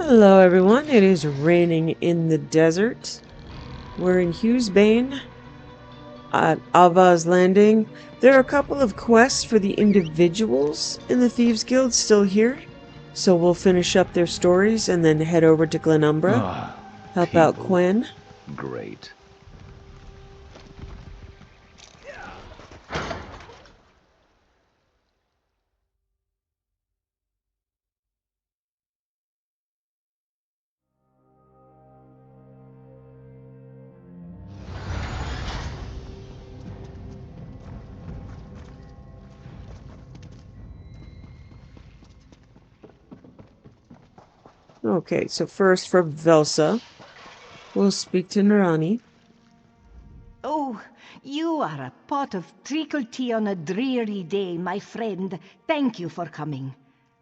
Hello everyone, it is raining in the desert. We're in Bane at Ava's Landing. There are a couple of quests for the individuals in the Thieves Guild still here, so we'll finish up their stories and then head over to Glenumbra, Ah, help out people. Quen. Great. Okay, so first for Velsa, we'll speak to Narani. Oh, you are a pot of treacle tea on a dreary day, my friend. Thank you for coming.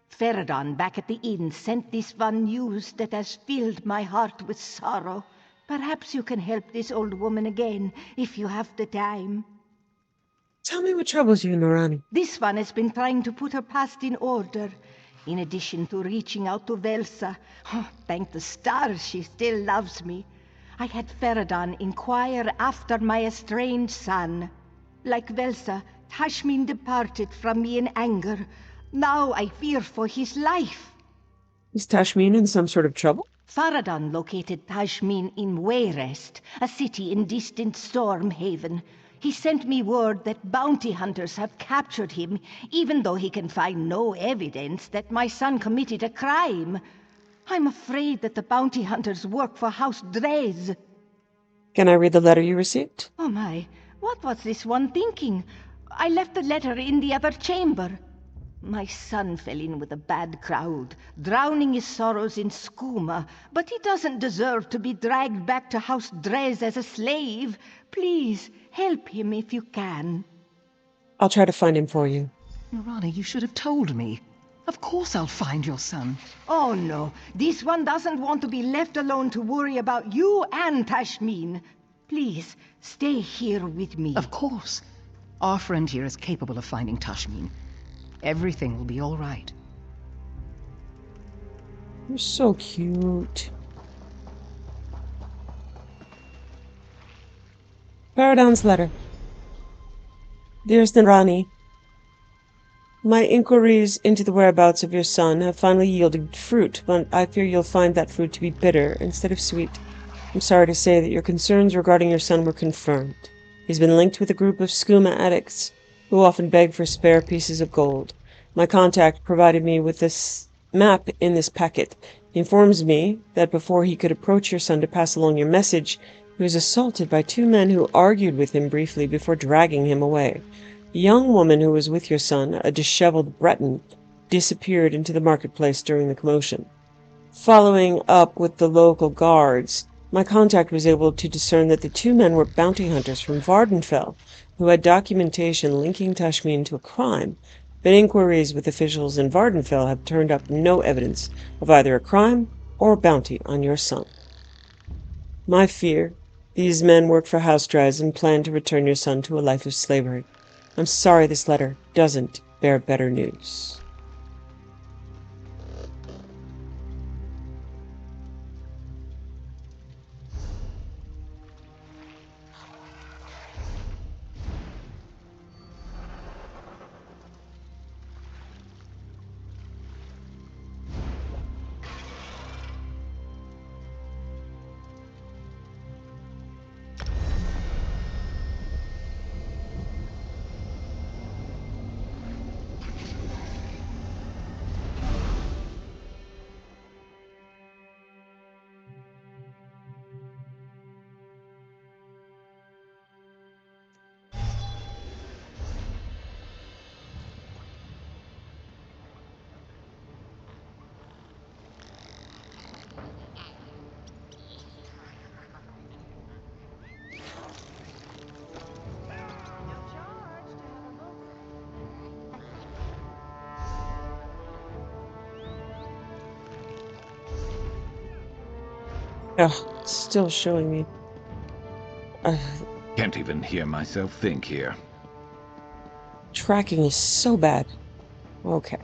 Feridon back at the inn sent this one news that has filled my heart with sorrow. Perhaps you can help this old woman again, if you have the time. Tell me what troubles you, Narani. This one has been trying to put her past in order. In addition to reaching out to Velsa, thank the stars she still loves me. I had Feridon inquire after my estranged son. Like Velsa, Tashmin departed from me in anger. Now I fear for his life. Is Tashmin in some sort of trouble? Faradon located Tashmin in Wayrest, a city in distant Stormhaven. He sent me word that bounty hunters have captured him, even though he can find no evidence that my son committed a crime. I'm afraid that the bounty hunters work for House Drez. Can I read the letter you received? Oh my, what was this one thinking? I left the letter in the other chamber. My son fell in with a bad crowd, drowning his sorrows in skooma, but he doesn't deserve to be dragged back to House Drez as a slave. Please, help him if you can. I'll try to find him for you. Narani, you should have told me. Of course I'll find your son. Oh no, this one doesn't want to be left alone to worry about you and Tashmin. Please, stay here with me. Of course. Our friend here is capable of finding Tashmin. Everything will be all right. You're so cute. Paradon's letter. Dearest Narani, my inquiries into the whereabouts of your son have finally yielded fruit, but I fear you'll find that fruit to be bitter instead of sweet. I'm sorry to say that your concerns regarding your son were confirmed. He's been linked with a group of skooma addicts who often beg for spare pieces of gold. My contact provided me with this map in this packet. He informs me that before he could approach your son to pass along your message, he was assaulted by two men who argued with him briefly before dragging him away. A young woman who was with your son, a disheveled Breton, disappeared into the marketplace during the commotion. Following up with the local guards, my contact was able to discern that the two men were bounty hunters from Vardenfell who had documentation linking Tashmin to a crime, but inquiries with officials in Vardenfell have turned up no evidence of either a crime or a bounty on your son. My fear, these men work for House Drez and plan to return your son to a life of slavery. I'm sorry this letter doesn't bear better news. Ugh, it's still showing me. Can't even hear myself think here. Tracking is so bad. Okay.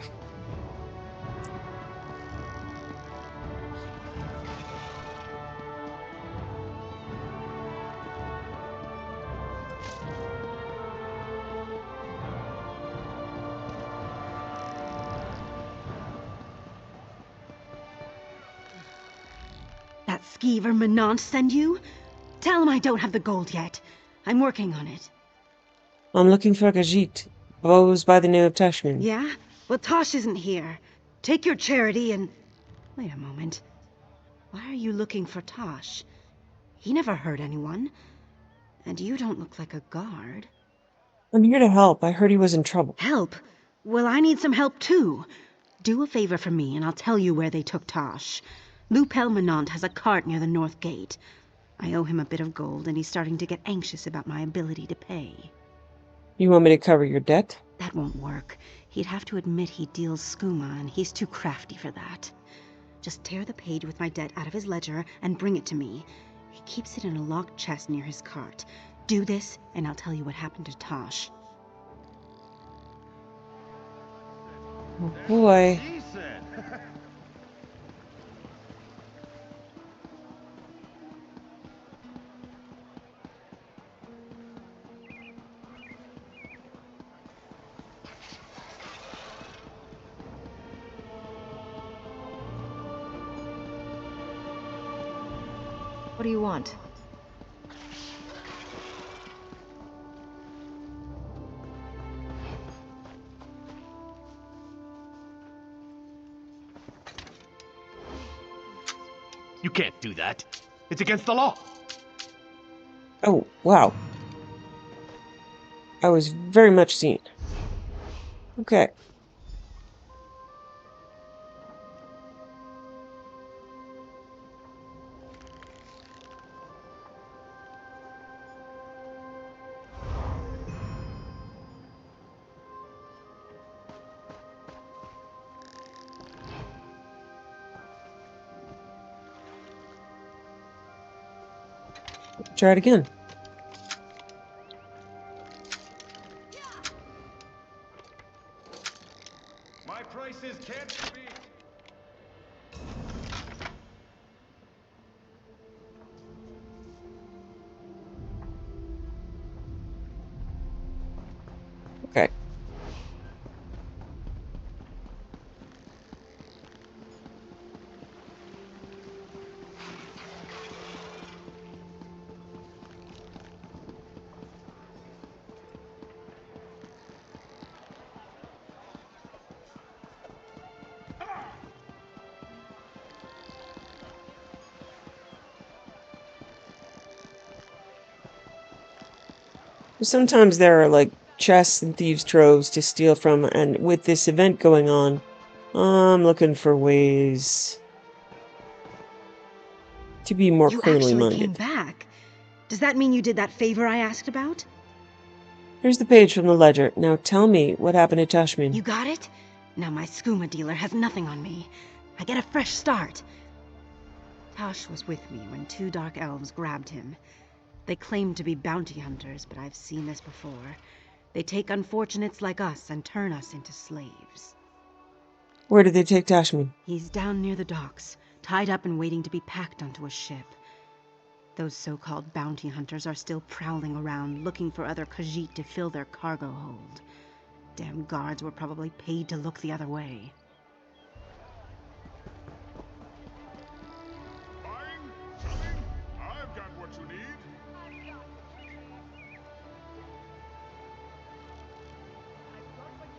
that skeever Menant send you? Tell him I don't have the gold yet. I'm working on it. I'm looking for Khajiit. Goes by the name of Tashmin. Yeah? Well, Tosh isn't here. Take your charity and... Wait a moment. Why are you looking for Tosh? He never hurt anyone. And you don't look like a guard. I'm here to help. I heard he was in trouble. Help? Well, I need some help too. Do a favor for me and I'll tell you where they took Tosh. Lupel Menant has a cart near the north gate. I owe him a bit of gold and he's starting to get anxious about my ability to pay. You want me to cover your debt? That won't work. He'd have to admit he deals skooma, and he's too crafty for that. Just tear the page with my debt out of his ledger and bring it to me. He keeps it in a locked chest near his cart. Do this, and I'll tell you what happened to Tosh. Oh boy. What do you want? You can't do that. It's against the law. Oh, wow. I was very much seen. Okay. Try it again. My prices can't be. Okay. Sometimes there are like chests and thieves' troves to steal from, and with this event going on, I'm looking for ways to be more You criminally actually came minded. back. Does that mean you did that favor I asked about? Here's the page from the ledger. Now tell me what happened to Tashmin. You got it? Now my skooma dealer has nothing on me. I get a fresh start. Tosh was with me when 2 dark elves grabbed him. They claimed to be bounty hunters, but I've seen this before. They take unfortunates like us and turn us into slaves. Where did they take Tashmin? He's down near the docks, tied up and waiting to be packed onto a ship. Those so-called bounty hunters are still prowling around, looking for other Khajiit to fill their cargo hold. Damn guards were probably paid to look the other way. Buying? Selling? I've got what you need.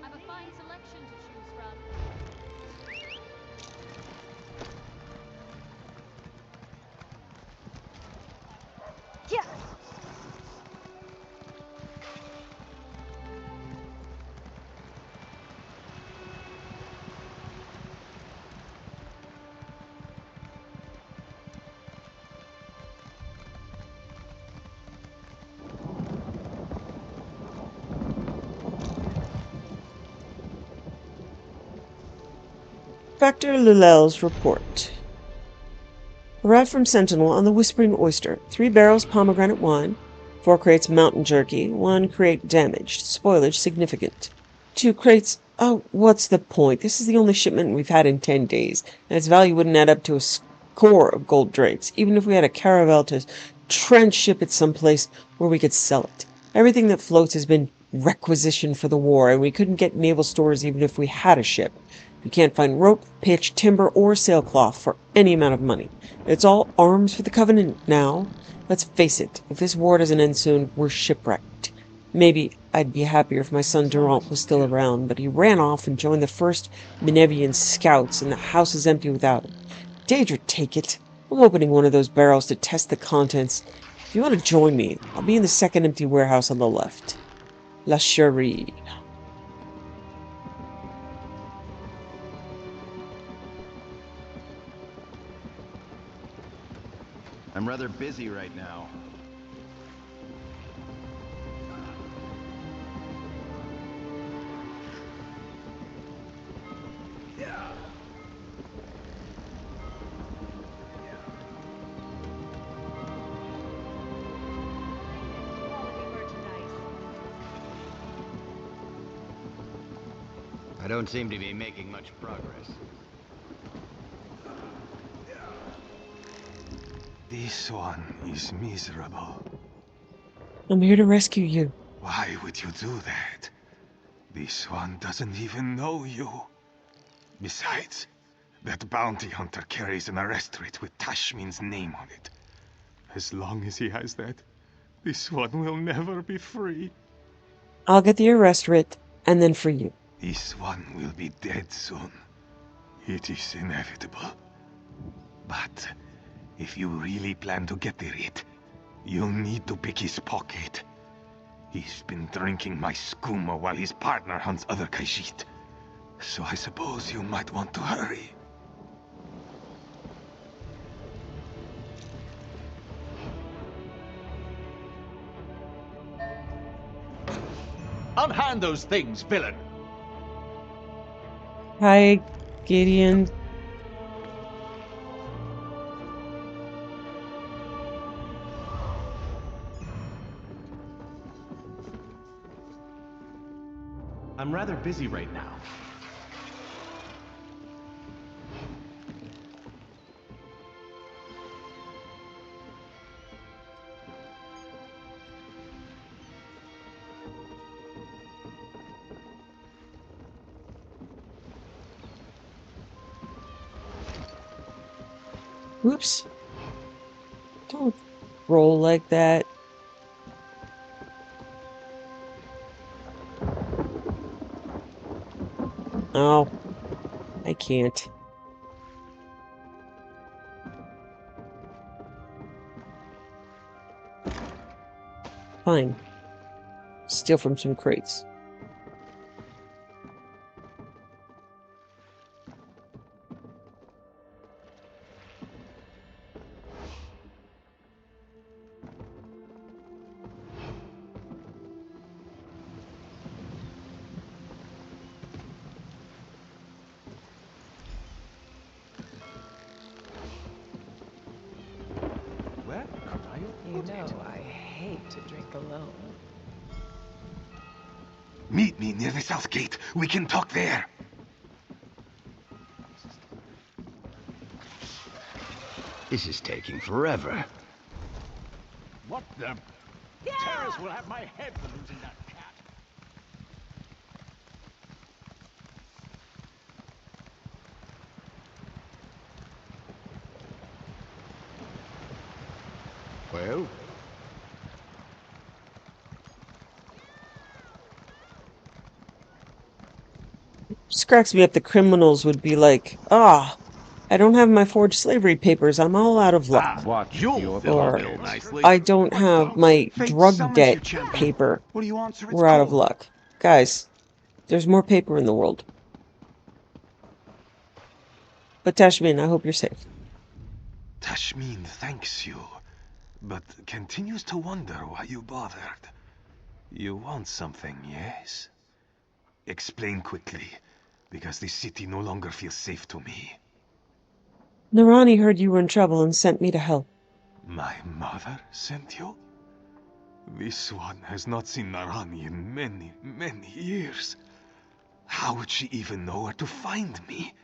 I've a fine selection to choose from. Yeah. Factor Lulel's report. Arrived from Sentinel on the Whispering Oyster. 3 barrels pomegranate wine. 4 crates mountain jerky. 1 crate damaged. Spoilage significant. 2 crates... Oh, what's the point? This is the only shipment we've had in 10 days, and its value wouldn't add up to a score of gold drakes, even if we had a caravel to transship it someplace where we could sell it. Everything that floats has been requisitioned for the war, and we couldn't get naval stores even if we had a ship. You can't find rope, pitch, timber, or sailcloth for any amount of money. It's all arms for the Covenant now. Let's face it, if this war doesn't end soon, we're shipwrecked. Maybe I'd be happier if my son Durant was still around, but he ran off and joined the first Minevian scouts, and the house is empty without him. Daedra, take it. I'm opening one of those barrels to test the contents. If you want to join me, I'll be in the second empty warehouse on the left. La Cherie. I'm rather busy right now. I don't seem to be making much progress. This one is miserable. I'm here to rescue you. Why would you do that? This one doesn't even know you. Besides, that bounty hunter carries an arrest writ with Tashmin's name on it. As long as he has that, this one will never be free. I'll get the arrest writ, and then free you. This one will be dead soon. It is inevitable. But if you really plan to get the writ, you'll need to pick his pocket. He's been drinking my skooma while his partner hunts other Khajiit. So I suppose you might want to hurry. Unhand those things, villain! Hi, Gideon. I'm rather busy right now. Whoops. Don't roll like that. Oh, I can't. Fine. Steal from some crates. Where could I have You put know, it? I hate to drink alone. Meet me near the south gate. We can talk there. This is taking forever. What the? Terrors will have my head for losing that cat. Well? Just cracks me up the criminals would be like, ah, I don't have my forged slavery papers. I'm all out of luck. Watch You'll your fill a Or bill pockets. nicely. I don't have my Fate drug summons you, debt champion. paper. What do you answer? It's We're out of call. luck. Guys, there's more paper in the world. But Tashmin, I hope you're safe. Tashmin thanks you, but continues to wonder why you bothered. You want something, yes? Explain quickly, because the city no longer feels safe to me. Narani heard you were in trouble and sent me to help. My mother sent you? This one has not seen Narani in many, many years. How would she even know where to find me?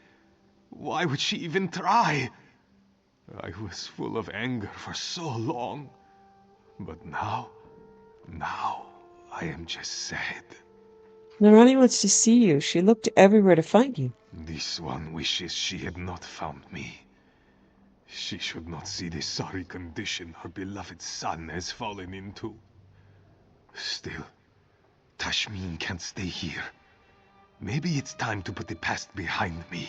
Why would she even try? I was full of anger for so long. But now I am just sad. Narani wants to see you. She looked everywhere to find you. This one wishes she had not found me. She should not see the sorry condition her beloved son has fallen into. Still, Tashmin can't stay here. Maybe it's time to put the past behind me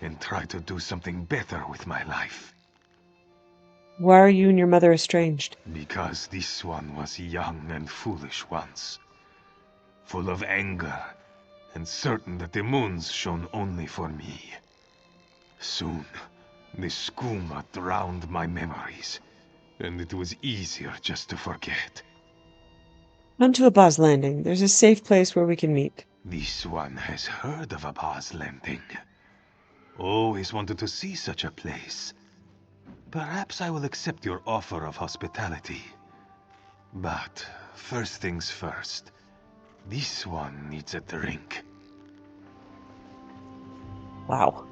and try to do something better with my life. Why are you and your mother estranged? Because this one was young and foolish once, full of anger, and certain that the moons shone only for me. Soon, the skooma drowned my memories, and it was easier just to forget. Come to Abaz Landing. There's a safe place where we can meet. This one has heard of Abaz Landing. Always wanted to see such a place. Perhaps I will accept your offer of hospitality. But first things first, this one needs a drink. Wow.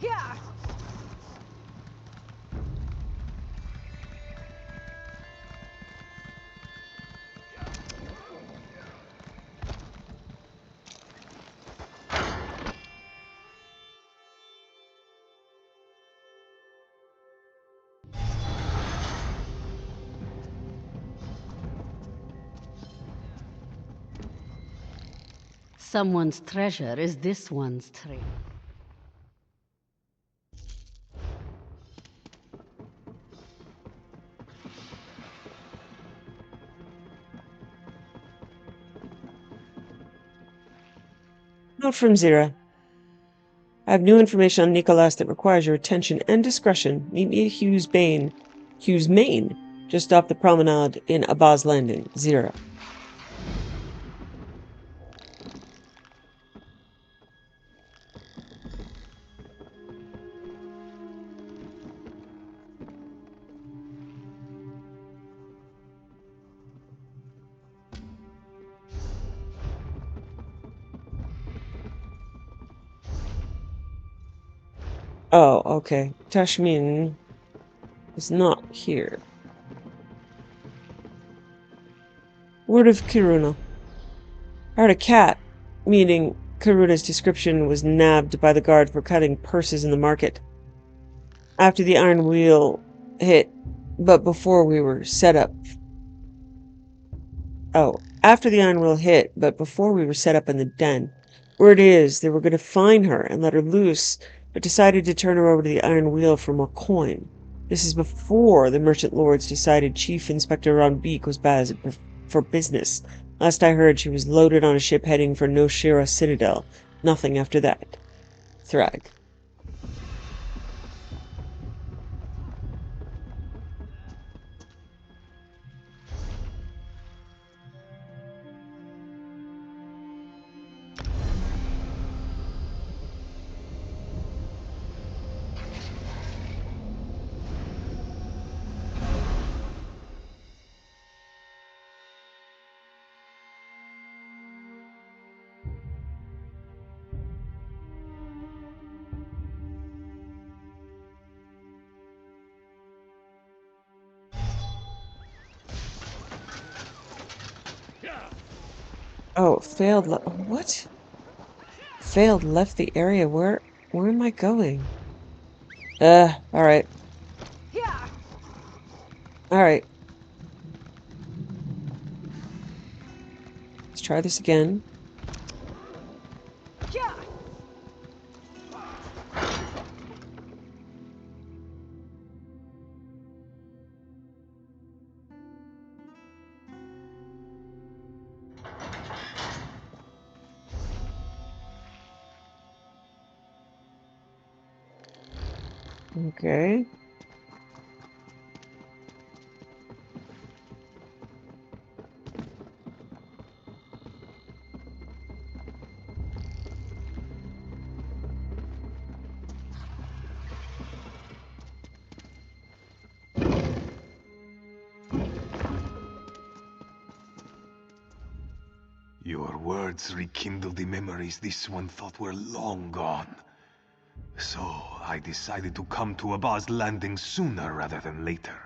Yeah. Someone's treasure is this one's tree. Note from Zira. I have new information on Nicholas that requires your attention and discretion. Meet me at Hughes Main, just off the promenade in Abaz Landing. Zira. Oh, okay. Tashmin is not here. Word of Kiruna. I heard a cat, meaning Karuna's description, was nabbed by the guard for cutting purses in the market. After the iron wheel hit, but before we were set up. Oh, after the iron wheel hit, but before we were set up in the den. Word is, they were going to fine her and let her loose, but decided to turn her over to the iron wheel for more coin. This is before the merchant lords decided Chief Inspector Ronbeek was bad for business. Last I heard, she was loaded on a ship heading for Noshira Citadel. Nothing after that. Thrag. Oh, failed. What? Failed left the area. Where am I going? Alright. Yeah. Alright. Let's try this again. Yeah. Okay. Your words rekindled the memories this one thought were long gone. So, I decided to come to Abba's landing sooner rather than later.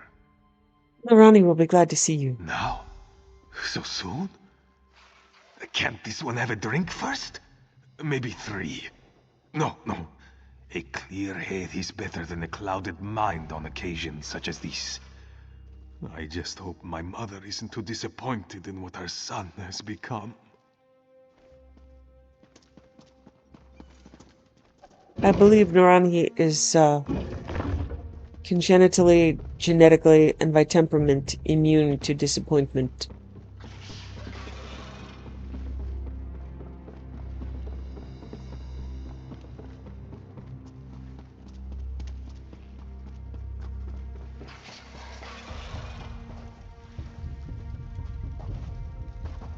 Narani will be glad to see you. Now? So soon? Can't this one have a drink first? Maybe 3. No. A clear head is better than a clouded mind on occasions such as this. I just hope my mother isn't too disappointed in what her son has become. I believe Narani is congenitally, genetically, and by temperament immune to disappointment.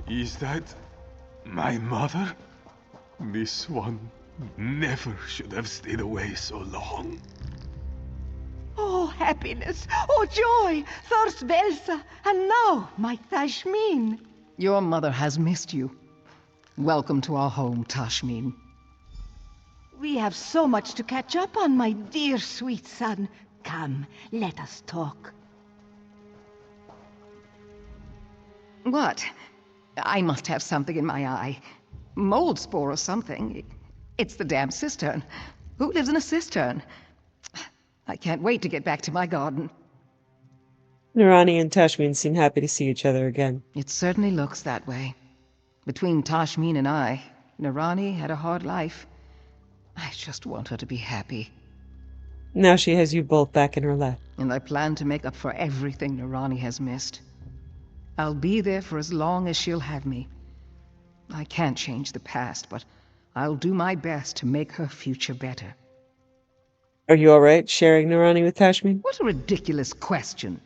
Is that my mother? This one never should have stayed away so long. Oh, happiness! Oh, joy! First Velsa, and now my Tashmin. Your mother has missed you. Welcome to our home, Tashmin. We have so much to catch up on, my dear sweet son. Come, let us talk. What? I must have something in my eye. Mold spore or something. It's the damn cistern. Who lives in a cistern? I can't wait to get back to my garden. Narani and Tashmin seem happy to see each other again. It certainly looks that way. Between Tashmin and I, Narani had a hard life. I just want her to be happy. Now she has you both back in her lap. And I plan to make up for everything Narani has missed. I'll be there for as long as she'll have me. I can't change the past, but I'll do my best to make her future better. Are you alright sharing Narani with Tashmin? What a ridiculous question.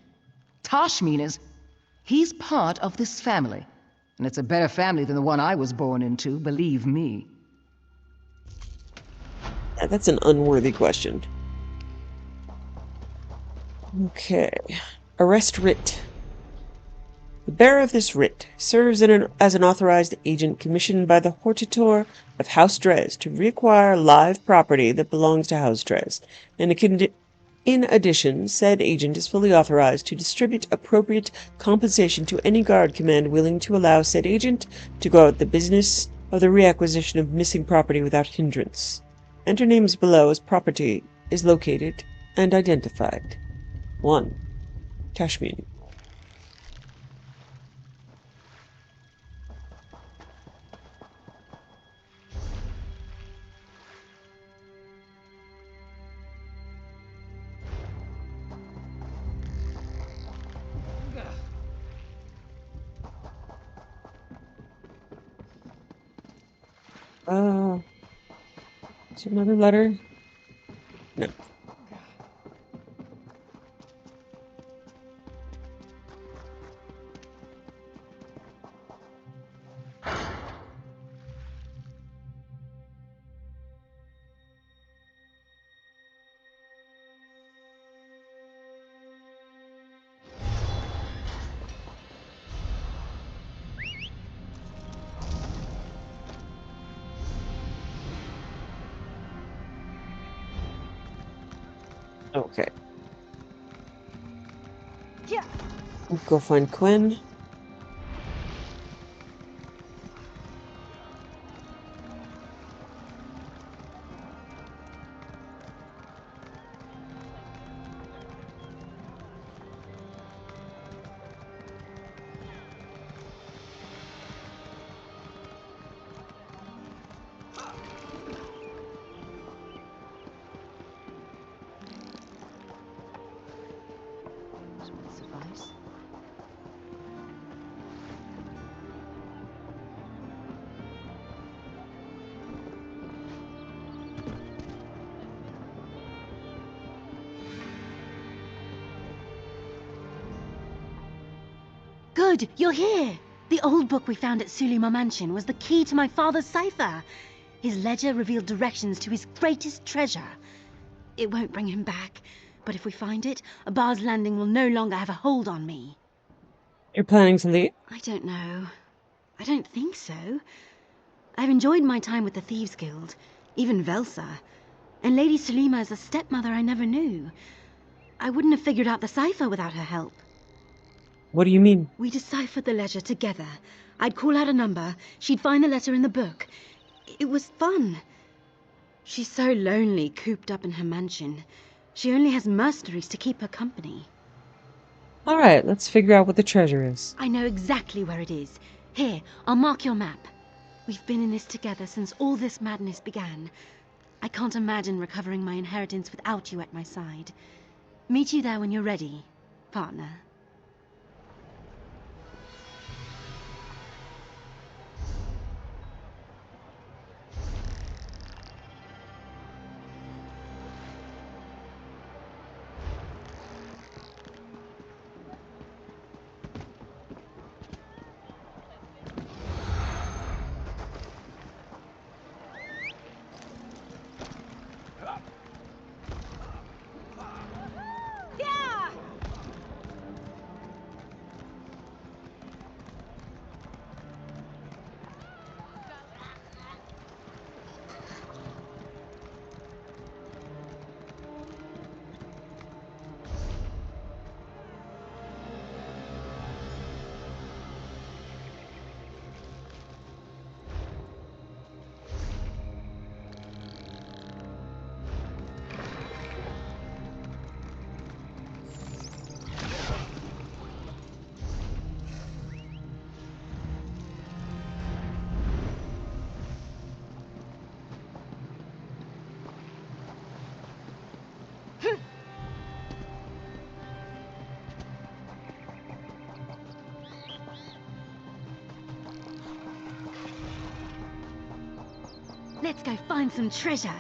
Tashmin is... He's part of this family. And it's a better family than the one I was born into, believe me. Yeah, that's an unworthy question. Okay. Arrest writ. The bearer of this writ serves as an authorized agent commissioned by the Hortitor of House Dres to reacquire live property that belongs to House Dres. In addition, said agent is fully authorized to distribute appropriate compensation to any guard command willing to allow said agent to go out the business of the reacquisition of missing property without hindrance. Enter names below as property is located and identified. 1. Tashmin. Is there another letter? No. Okay. Yeah. We'll go find Quinn. Good, you're here! The old book we found at Sulima Mansion was the key to my father's cipher. His ledger revealed directions to his greatest treasure. It won't bring him back, but if we find it, Abba's landing will no longer have a hold on me. You're planning to leave? I don't know. I don't think so. I've enjoyed my time with the Thieves Guild, even Velsa. And Lady Sulima is a stepmother I never knew. I wouldn't have figured out the cipher without her help. What do you mean? We deciphered the letter together. I'd call out a number, she'd find the letter in the book. It was fun. She's so lonely, cooped up in her mansion. She only has mercenaries to keep her company. Alright, let's figure out what the treasure is. I know exactly where it is. Here, I'll mark your map. We've been in this together since all this madness began. I can't imagine recovering my inheritance without you at my side. Meet you there when you're ready, partner. Let's go find some treasure.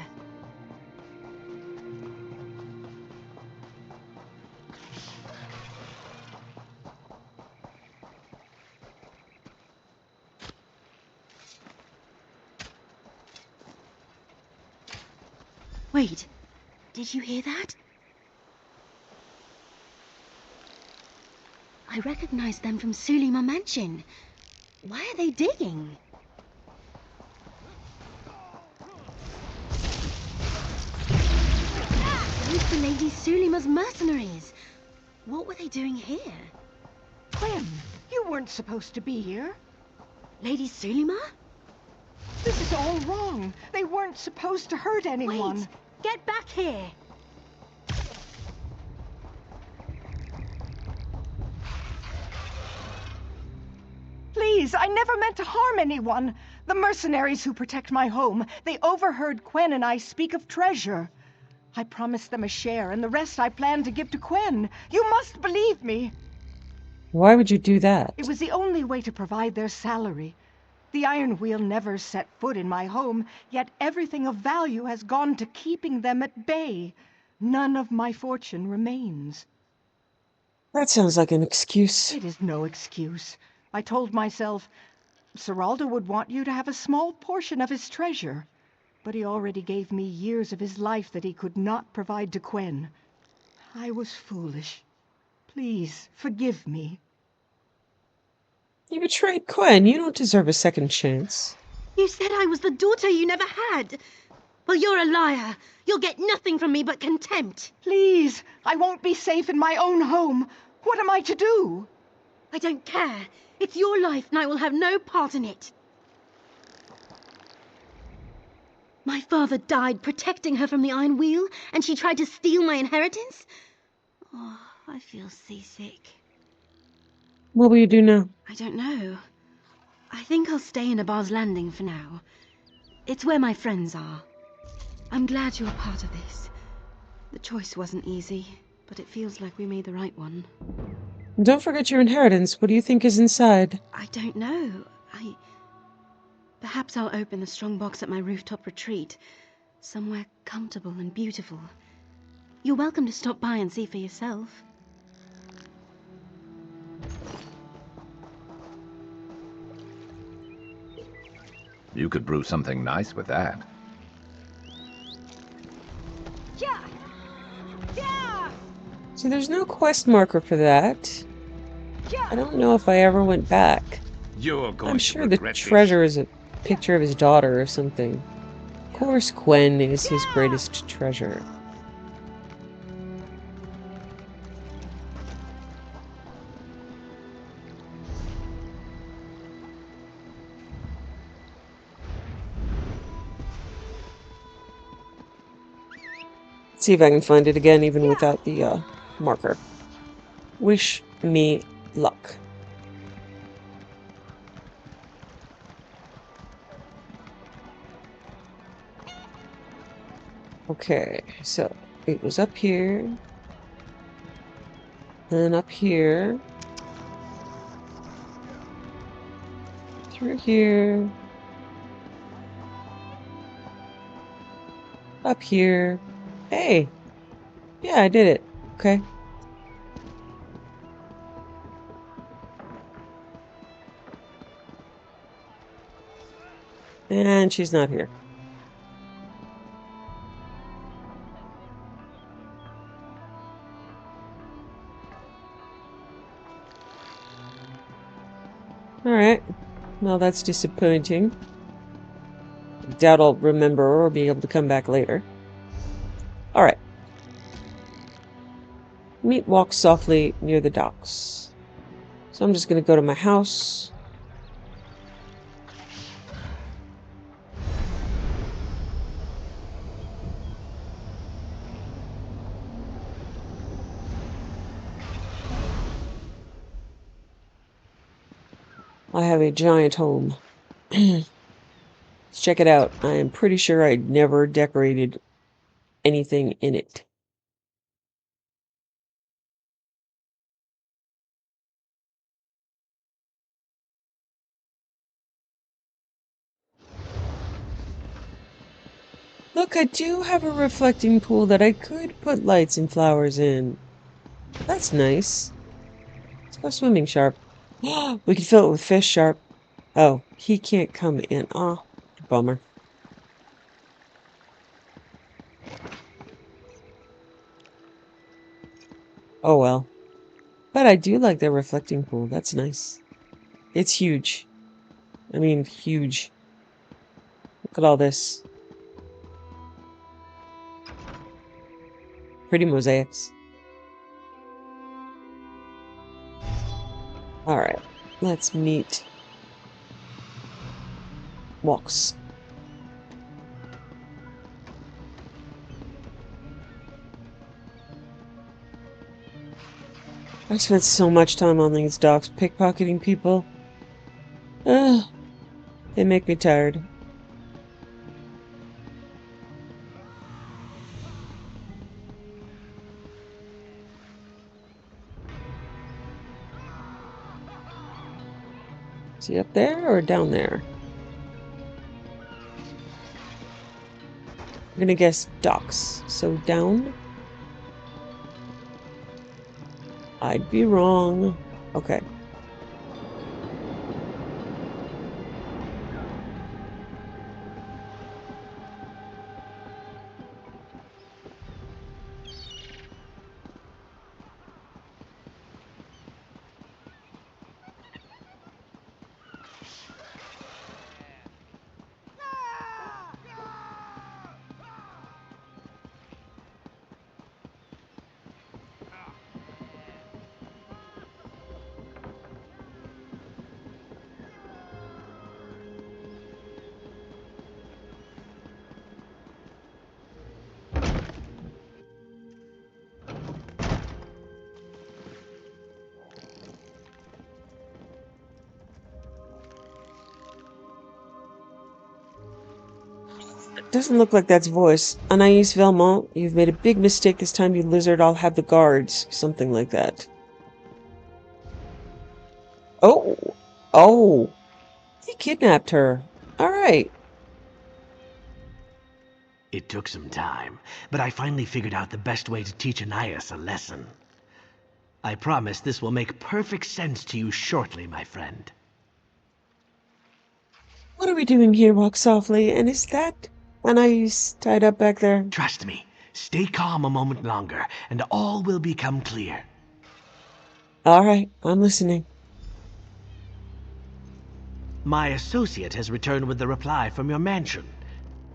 Wait, did you hear that? I recognize them from Sulima Mansion. Why are they digging? Those are Lady Sulima's mercenaries. What were they doing here? Quinn, you weren't supposed to be here. Lady Sulima? This is all wrong. They weren't supposed to hurt anyone. Wait! Get back here! Please, I never meant to harm anyone. The mercenaries who protect my home, they overheard Quen and I speak of treasure. I promised them a share, and the rest I planned to give to Quen. You must believe me. Why would you do that? It was the only way to provide their salary. The Iron Wheel never set foot in my home, yet everything of value has gone to keeping them at bay. None of my fortune remains. That sounds like an excuse. It is no excuse. I told myself, Seralda would want you to have a small portion of his treasure. But he already gave me years of his life that he could not provide to Quen. I was foolish. Please, forgive me. You betrayed Quen. You don't deserve a second chance. You said I was the daughter you never had. Well, you're a liar. You'll get nothing from me but contempt. Please, I won't be safe in my own home. What am I to do? I don't care. It's your life and I will have no part in it. My father died protecting her from the Iron Wheel, and she tried to steal my inheritance? Oh, I feel seasick. What will you do now? I don't know. I think I'll stay in Abar's Landing for now. It's where my friends are. I'm glad you're a part of this. The choice wasn't easy, but it feels like we made the right one. Don't forget your inheritance. What do you think is inside? I don't know. Perhaps I'll open the strongbox at my rooftop retreat. Somewhere comfortable and beautiful. You're welcome to stop by and see for yourself. You could brew something nice with that. So there's no quest marker for that. I don't know if I ever went back. You're going I'm to sure the regret treasure is a picture of his daughter or something. Of course Gwen is his greatest treasure. Let's see if I can find it again even without the marker. Wish me luck. Okay, so it was up here. Then up here. Through here. Up here. Hey! Yeah, I did it. Okay. And she's not here. Alright. Well, that's disappointing. Doubt I'll remember or be able to come back later. Alright. Meet walks softly near the docks. So I'm just gonna go to my house. I have a giant home. Let's check it out. I am pretty sure I never decorated anything in it. Look, I do have a reflecting pool that I could put lights and flowers in. That's nice. Let's go swimming, Sharp. We can fill it with fish, Sharp. Oh, he can't come in. Oh, bummer. Oh well. But I do like the reflecting pool. That's nice. It's huge. I mean, huge. Look at all this. Pretty mosaics. Alright. Let's meet Walks. I spent so much time on these docks pickpocketing people. Ugh. They make me tired. Is he up there or down there? I'm gonna guess docks. So down? I'd be wrong. Okay. Doesn't look like that's voice. Anais Velmont, you've made a big mistake this time, you lizard. I'll have the guards. Something like that. Oh! Oh! He kidnapped her. Alright. It took some time, but I finally figured out the best way to teach Anais a lesson. I promise this will make perfect sense to you shortly, my friend. What are we doing here, Walk Softly? And is that Anais tied up back there? Trust me. Stay calm a moment longer, and all will become clear. Alright, I'm listening. My associate has returned with the reply from your mansion.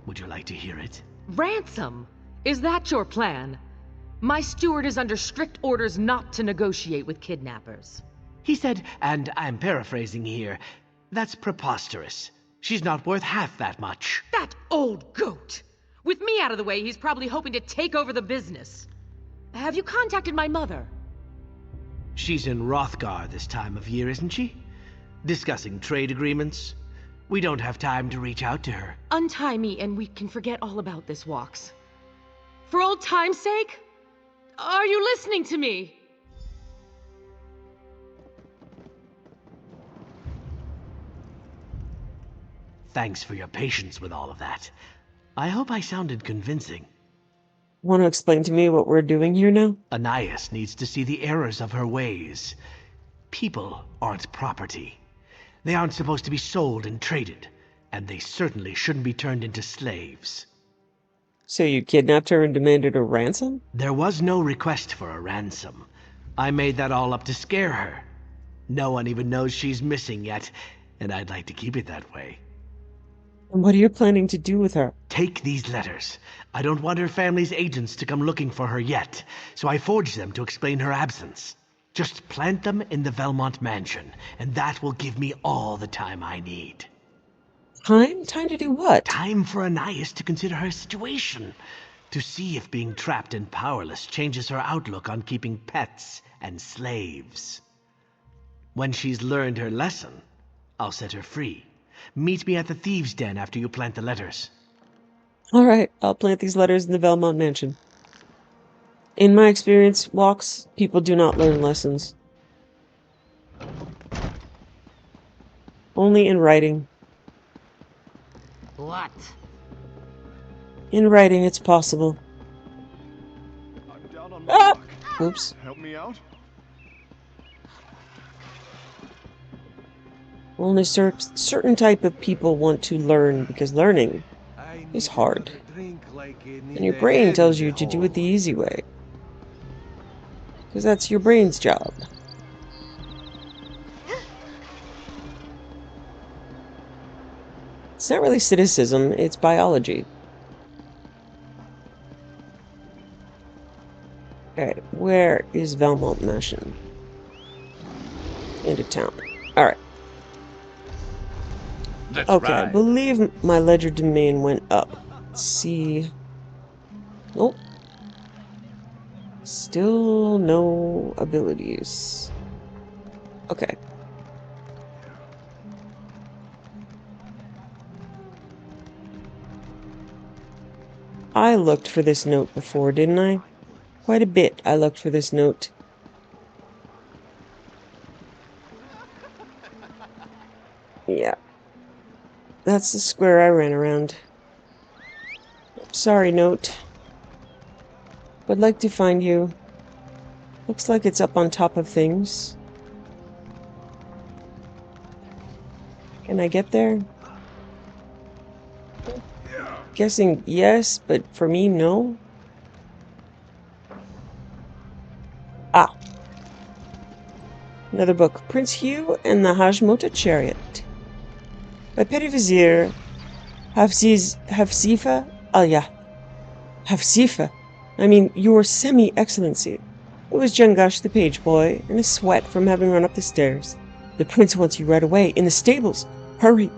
Would you like to hear it? Ransom? Is that your plan? My steward is under strict orders not to negotiate with kidnappers. He said, and I'm paraphrasing here, that's preposterous. She's not worth half that much. That old goat! With me out of the way, he's probably hoping to take over the business. Have you contacted my mother? She's in Rothgar this time of year, isn't she? Discussing trade agreements. We don't have time to reach out to her. Untie me and we can forget all about this, Walks. For old time's sake? Are you listening to me? Thanks for your patience with all of that. I hope I sounded convincing. Want to explain to me what we're doing here now? Anais needs to see the errors of her ways. People aren't property. They aren't supposed to be sold and traded, and they certainly shouldn't be turned into slaves. So you kidnapped her and demanded a ransom? There was no request for a ransom. I made that all up to scare her. No one even knows she's missing yet, and I'd like to keep it that way. And what are you planning to do with her? Take these letters. I don't want her family's agents to come looking for her yet, so I forged them to explain her absence. Just plant them in the Velmont mansion, and that will give me all the time I need. Time? Time to do what? Time for Anais to consider her situation. To see if being trapped and powerless changes her outlook on keeping pets and slaves. When she's learned her lesson, I'll set her free. Meet me at the Thieves' Den after you plant the letters. All right, I'll plant these letters in the Velmont mansion. In my experience, Walks, people do not learn lessons. Only in writing. What? In writing, it's possible. I'm down on my luck. Oops. Help me out? Only certain type of people want to learn, because learning is hard. And your brain tells you to do it the easy way. Because that's your brain's job. It's not really cynicism, it's biology. Alright, where is Velmont Mansion? Into town. Alright. Okay, I believe my ledger domain went up. Let's see. Nope. Still no abilities. Okay. I looked for this note before, didn't I? Quite a bit I looked for this note. Yeah. That's the square I ran around. Sorry, note. Would like to find you. Looks like it's up on top of things. Can I get there? Guessing yes, but for me, no. Ah. Another book. Prince Hugh and the Hashmota Chariot. By Petty Vizier Hafsifa. Oh yeah. Hafsifa. I mean, your semi-excellency. It was Jengash the page boy, in a sweat from having run up the stairs. The prince wants you right away, in the stables. Hurry.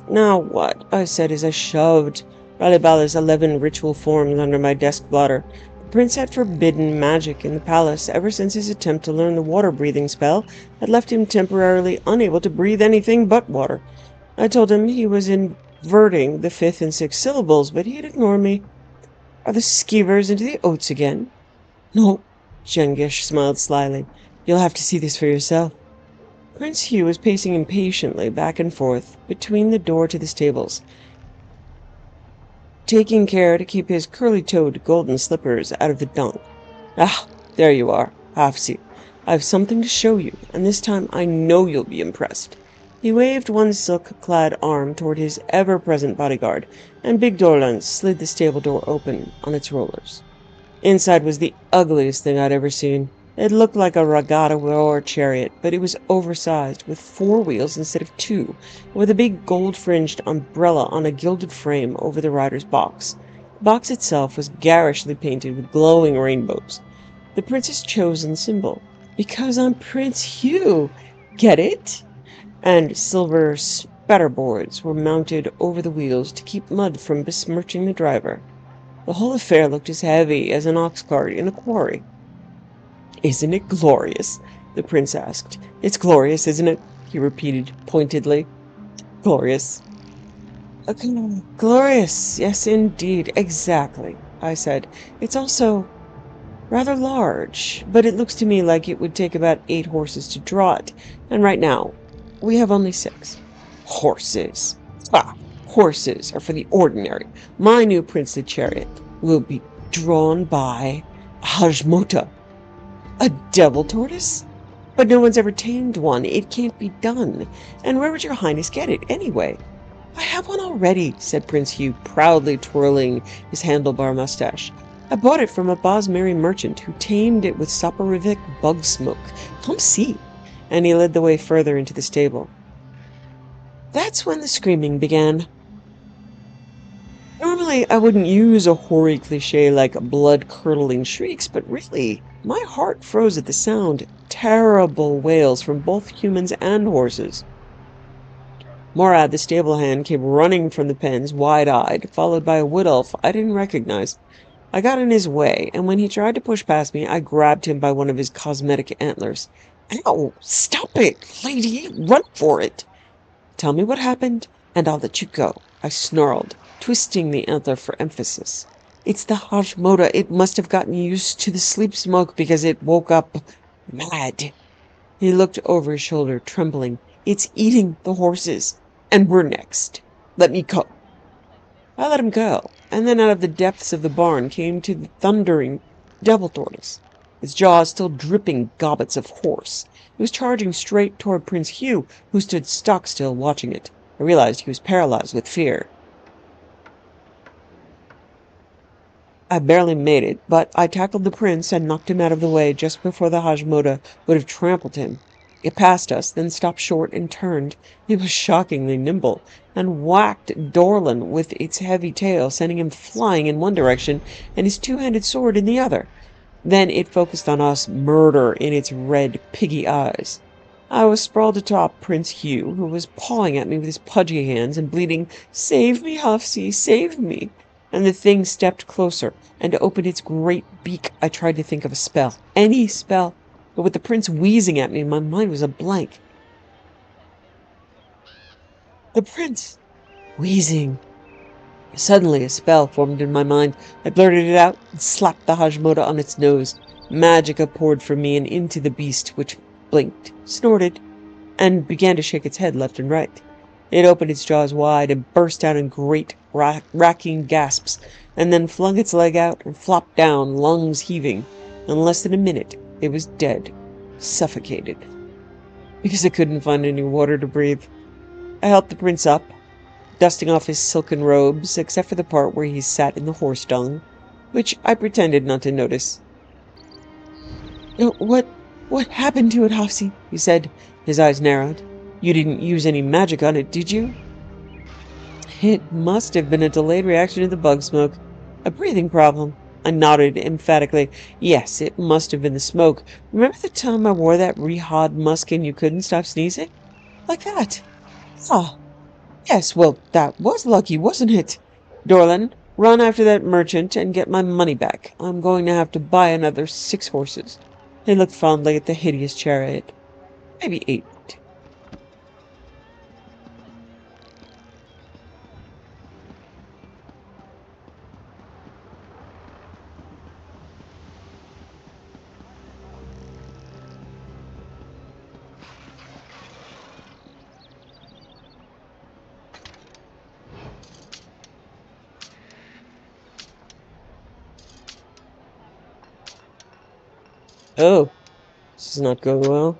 Now what? I said as I shoved Ralibala's 11 ritual forms under my desk blotter. The prince had forbidden magic in the palace ever since his attempt to learn the water-breathing spell had left him temporarily unable to breathe anything but water. I told him he was inverting the 5th and 6th syllables, but he'd ignore me. Are the skeevers into the oats again? No, Jengish smiled slyly. You'll have to see this for yourself. Prince Hugh was pacing impatiently back and forth between the door to the stables, taking care to keep his curly-toed golden slippers out of the dung. Ah, there you are, Hafsi. I've something to show you, and this time I know you'll be impressed. He waved one silk-clad arm toward his ever-present bodyguard, and Big Dorland slid the stable door open on its rollers. Inside was the ugliest thing I'd ever seen. It looked like a regatta war chariot, but it was oversized, with 4 wheels instead of 2, and with a big gold-fringed umbrella on a gilded frame over the rider's box. The box itself was garishly painted with glowing rainbows. The prince's chosen symbol. Because I'm Prince Hugh! Get it? And silver spatterboards were mounted over the wheels to keep mud from besmirching the driver. The whole affair looked as heavy as an ox cart in a quarry. "Isn't it glorious?" the prince asked. "It's glorious, isn't it?" he repeated pointedly. "Glorious." "Glorious, yes, indeed, exactly," I said. "It's also rather large, but it looks to me like it would take about 8 horses to draw it, and right now we have only 6. Horses! Ah, horses are for the ordinary. My new princely chariot will be drawn by a Hajmota. A devil tortoise? But no one's ever tamed one. It can't be done. And where would your highness get it, anyway?" "I have one already," said Prince Hugh, proudly twirling his handlebar mustache. "I bought it from a Bosmeri merchant who tamed it with soporific bug smoke. Come see." And he led the way further into the stable. That's when the screaming began. Normally, I wouldn't use a hoary cliche like blood-curdling shrieks, but really, my heart froze at the sound. Terrible wails from both humans and horses. Morad, the stable hand, came running from the pens, wide-eyed, followed by a wood elf I didn't recognize. I got in his way, and when he tried to push past me, I grabbed him by one of his cosmetic antlers. "Ow! Stop it, lady! Run for it!" "Tell me what happened, and I'll let you go," I snarled, twisting the antler for emphasis. "It's the Hajmota. It must have gotten used to the sleep smoke because it woke up mad." He looked over his shoulder, trembling. "It's eating the horses, and we're next. Let me go." I let him go, and then out of the depths of the barn came the thundering devil tortoise, its jaws still dripping gobbets of horse. It was charging straight toward Prince Hugh, who stood stock still watching it. I realized he was paralyzed with fear. I barely made it, but I tackled the prince and knocked him out of the way just before the Hajmota would have trampled him. It passed us, then stopped short and turned. It was shockingly nimble, and whacked Dorlan with its heavy tail, sending him flying in one direction and his 2-handed sword in the other. Then it focused on us, murder in its red, piggy eyes. I was sprawled atop Prince Hugh, who was pawing at me with his pudgy hands and bleating, "Save me, Hafsi, save me!" And the thing stepped closer and opened its great beak. I tried to think of a spell, any spell, but with the prince wheezing at me, my mind was a blank. The prince wheezing. Suddenly a spell formed in my mind. I blurted it out and slapped the Hajmota on its nose. Magicka poured from me and into the beast, which blinked, snorted, and began to shake its head left and right. It opened its jaws wide and burst out in great, racking gasps, and then flung its leg out and flopped down, lungs heaving. In less than a minute, it was dead, suffocated, because it couldn't find any water to breathe. I helped the prince up, dusting off his silken robes, except for the part where he sat in the horse dung, which I pretended not to notice. What happened to it, Hafsi?" he said. His eyes narrowed. "You didn't use any magic on it, did you?" "It must have been a delayed reaction to the bug smoke. A breathing problem." I nodded emphatically. "Yes, it must have been the smoke. Remember the time I wore that Rehad musk and you couldn't stop sneezing? Like that." "Ah, yes, well, that was lucky, wasn't it? Dorlan, run after that merchant and get my money back. I'm going to have to buy another 6 horses." He looked fondly at the hideous chariot. "Maybe 8. Oh, this is not going well.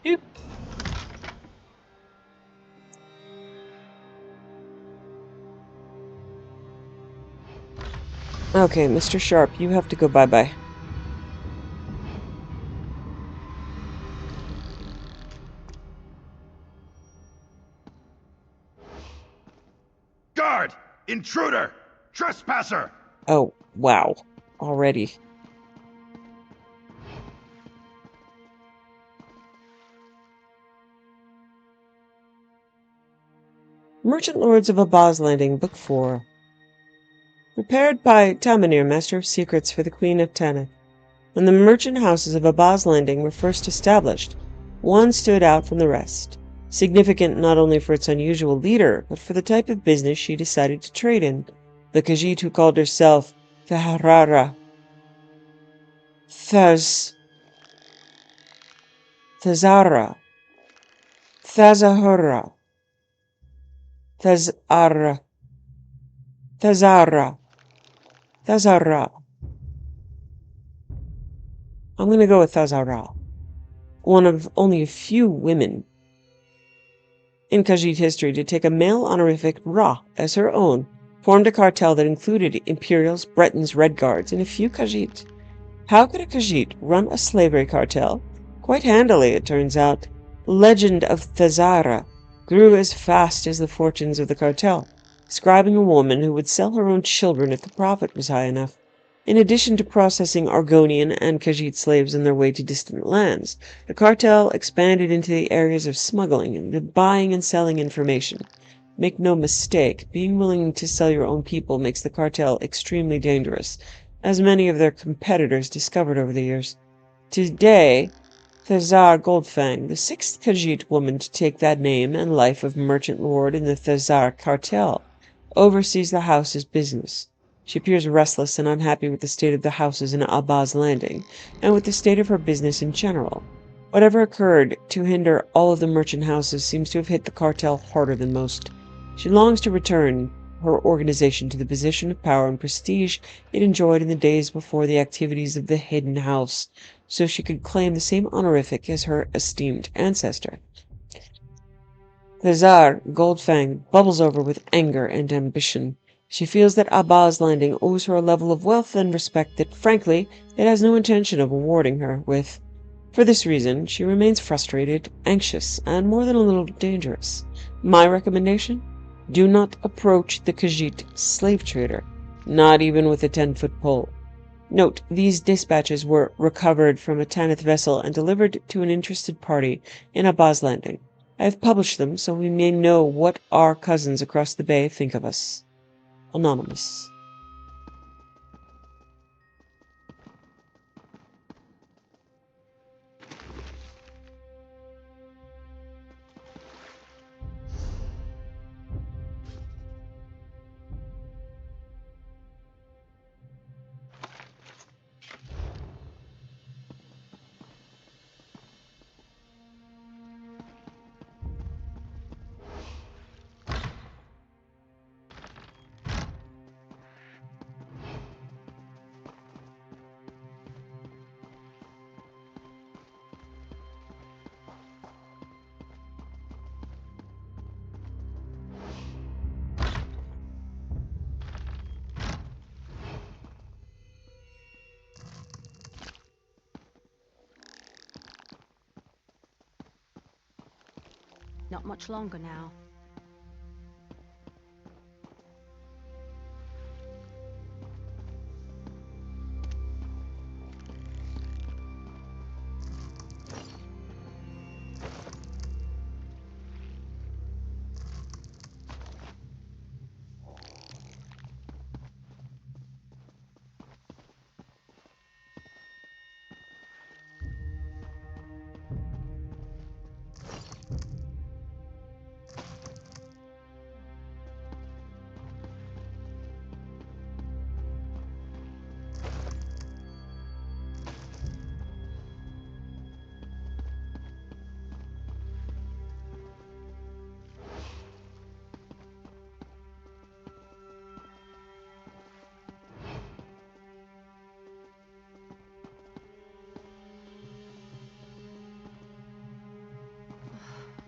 Phew. Okay, Mr. Sharp, you have to go bye-bye. Guard! Intruder! Trespasser! Oh, wow. Already. Merchant Lords of Abaz Landing, Book 4. Prepared by Tamanir, Master of Secrets for the Queen of Tanith. When the merchant houses of Abaz Landing were first established, one stood out from the rest, significant not only for its unusual leader, but for the type of business she decided to trade in. The Khajiit who called herself Thaharara. Thazara. Thazahura. Thazara. Thazara. Thazara. I'm going to go with Thazara. One of only a few women in Khajiit history to take a male honorific Ra as her own, formed a cartel that included Imperials, Bretons, Red Guards, and a few Khajiit. How could a Khajiit run a slavery cartel? Quite handily, it turns out. The legend of Thazara grew as fast as the fortunes of the cartel, describing a woman who would sell her own children if the profit was high enough. In addition to processing Argonian and Khajiit slaves on their way to distant lands, the cartel expanded into the areas of smuggling and the buying and selling information. Make no mistake, being willing to sell your own people makes the cartel extremely dangerous, as many of their competitors discovered over the years. Today, Thazar Goldfang, the sixth Khajiit woman to take that name and life of merchant lord in the Thazar cartel, oversees the house's business. She appears restless and unhappy with the state of the houses in Abbas Landing, and with the state of her business in general. Whatever occurred to hinder all of the merchant houses seems to have hit the cartel harder than most. She longs to return her organization to the position of power and prestige it enjoyed in the days before the activities of the Hidden House, so she could claim the same honorific as her esteemed ancestor. The Tsar, Goldfang, bubbles over with anger and ambition. She feels that Abbas Landing owes her a level of wealth and respect that, frankly, it has no intention of rewarding her with. For this reason, she remains frustrated, anxious, and more than a little dangerous. My recommendation? Do not approach the Khajiit slave trader, not even with a 10-foot pole. Note, these dispatches were recovered from a Tanith vessel and delivered to an interested party in Abbas Landing. I have published them so we may know what our cousins across the bay think of us. Anonymous. Not much longer now.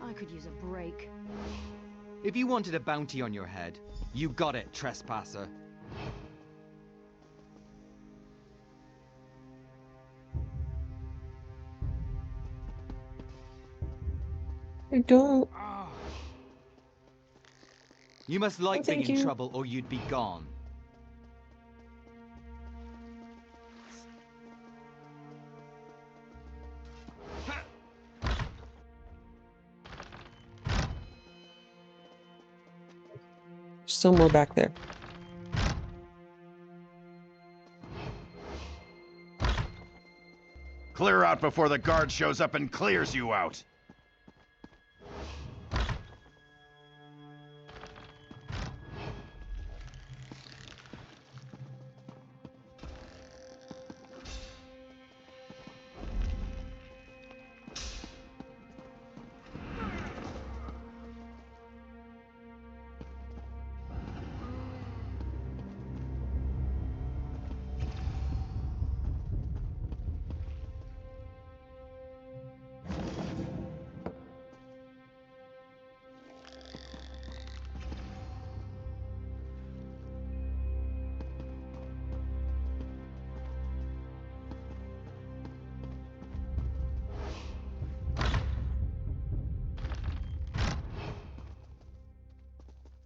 I could use a break. If you wanted a bounty on your head, you got it, trespasser. I don't. You must like being thank in you. trouble or you'd be gone. Still more back there. Clear out before the guard shows up and clears you out.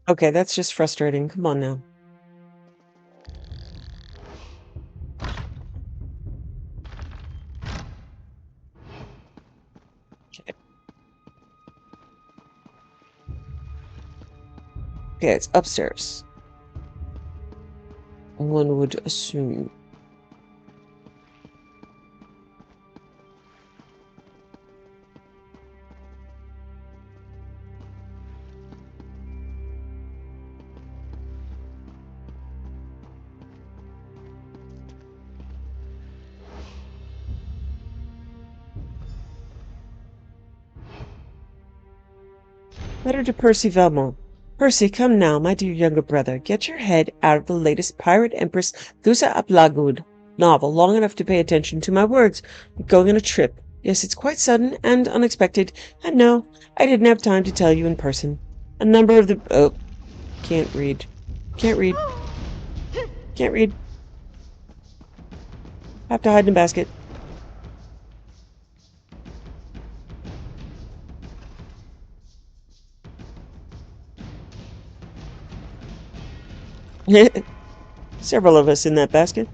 Okay, that's just frustrating. Come on now. Okay. Okay, it's upstairs. One would assume. Letter to Percy Velmont. Percy, come now, my dear younger brother. Get your head out of the latest Pirate Empress Thusa Aplagud novel long enough to pay attention to my words. We're going on a trip. Yes, it's quite sudden and unexpected, and no, I didn't have time to tell you in person. A number of the... Oh, can't read. Can't read. Can't read. Have to hide in a basket. Several of us in that basket.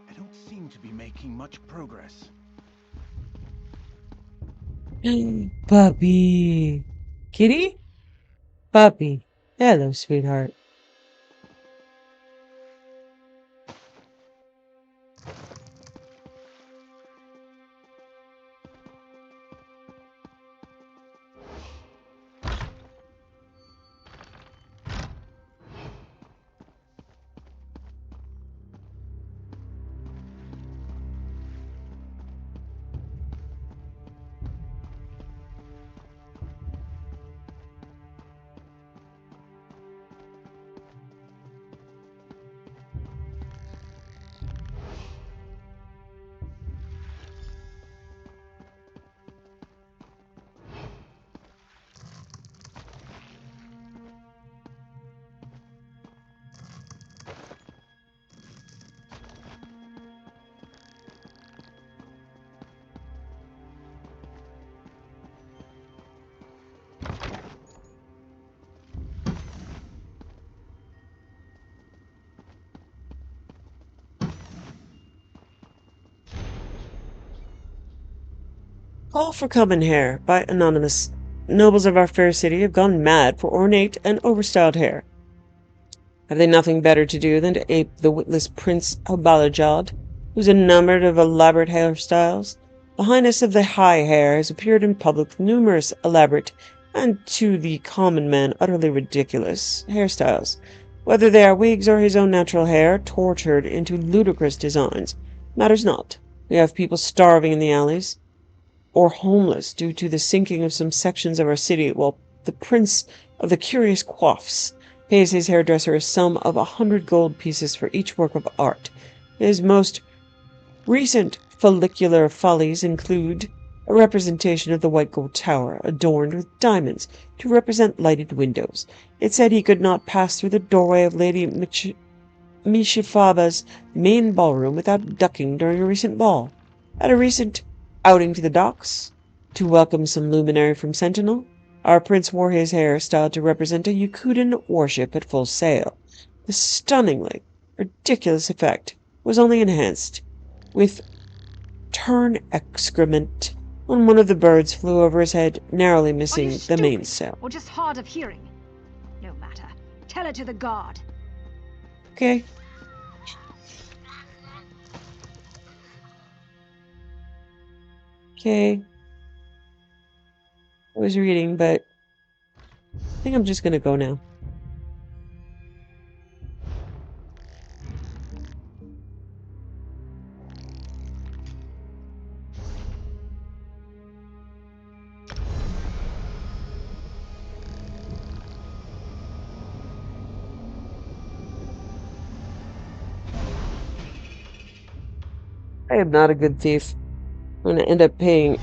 I don't seem to be making much progress. Puppy. Kitty? Puppy. Hello, sweetheart. Call for common hair by Anonymous. Nobles of our fair city have gone mad for ornate and overstyled hair. Have they nothing better to do than to ape the witless Prince Balajad, who's enamored of elaborate hairstyles? The highness of the high hair has appeared in public with numerous elaborate, and to the common man utterly ridiculous, hairstyles, whether they are wigs or his own natural hair, tortured into ludicrous designs. Matters not. We have people starving in the alleys, or homeless due to the sinking of some sections of our city, while the Prince of the Curious Coifs pays his hairdresser a sum of 100 gold pieces for each work of art. His most recent follicular follies include a representation of the white gold tower, adorned with diamonds, to represent lighted windows. It said he could not pass through the doorway of Lady Mishifaba's main ballroom without ducking during a recent ball. At a recent outing to the docks, to welcome some luminary from Sentinel, our prince wore his hair styled to represent a Yakutan warship at full sail. The stunningly ridiculous effect was only enhanced with tern excrement when one of the birds flew over his head, narrowly missing the mainsail. Or just hard of hearing? No matter. Tell it to the guard. Okay. Okay. I was reading, but I think I'm just gonna go now. I am not a good thief. I'm going to end up paying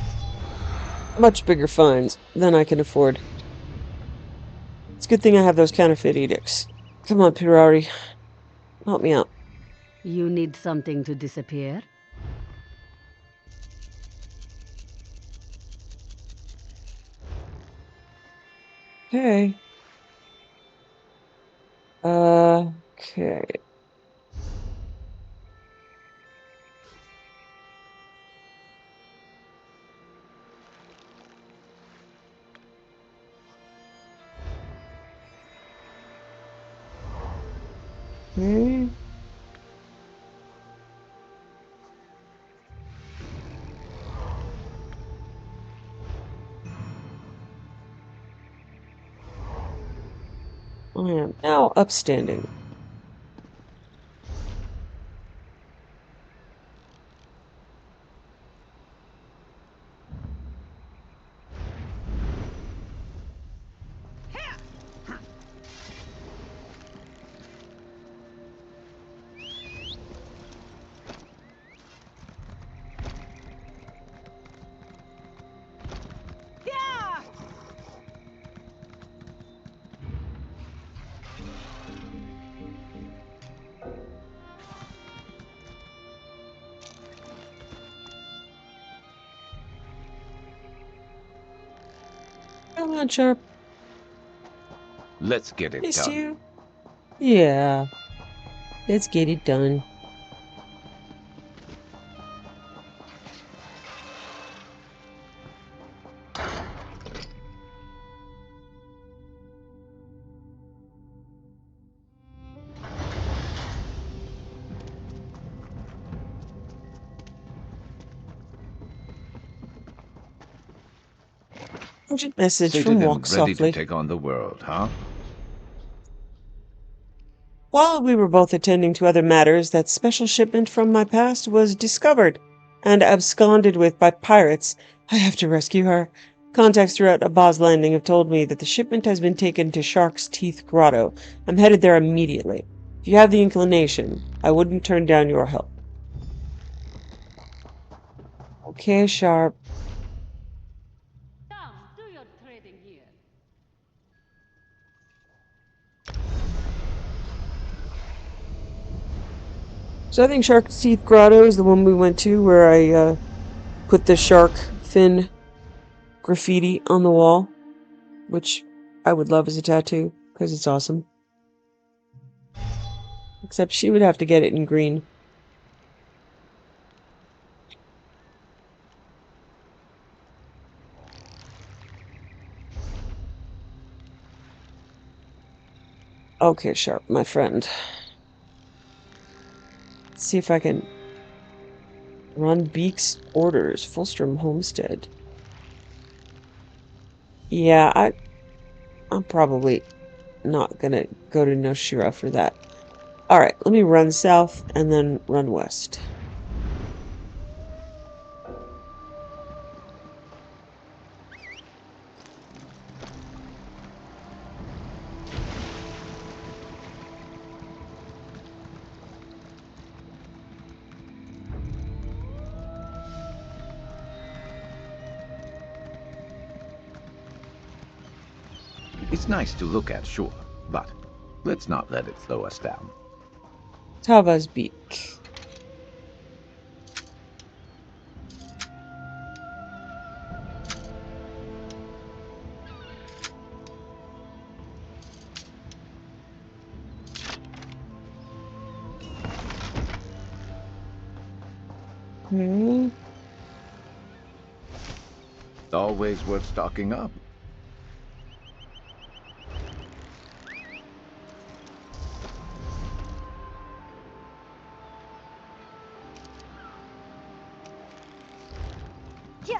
much bigger fines than I can afford. It's a good thing I have those counterfeit edicts. Come on, Pirari. Help me out. You need something to disappear? Okay. Okay. Okay. I am now upstanding. Come on, Sharp. Let's get it Missed done. you. Yeah. Let's get it done. Urgent message Sated from and Walk ready Softly. to take on the world, huh? While we were both attending to other matters, that special shipment from my past was discovered and absconded with by pirates. I have to rescue her. Contacts throughout Abba's Landing have told me that the shipment has been taken to Shark's Teeth Grotto. I'm headed there immediately. If you have the inclination, I wouldn't turn down your help. Okay, Sharp. Come, do your trading here. So I think Shark's Teeth Grotto is the one we went to where I put the shark fin graffiti on the wall, which I would love as a tattoo because it's awesome. Except she would have to get it in green. Okay, Sharp, my friend. Let's see if I can run Beak's orders. Fulstrom Homestead. Yeah, I'm probably not gonna go to Noshira for that. Alright, let me run south and then run west. It's nice to look at, sure, but let's not let it slow us down. Tava's beak. Hmm. Always worth stocking up. Yeah.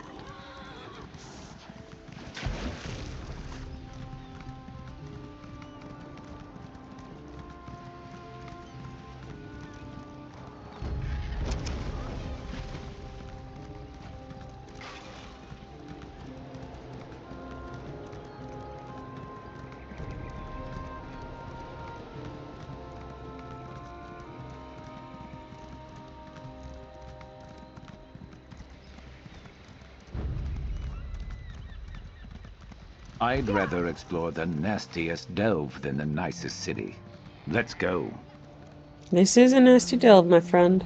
I'd rather explore the nastiest delve than the nicest city. Let's go. This is a nasty delve, my friend.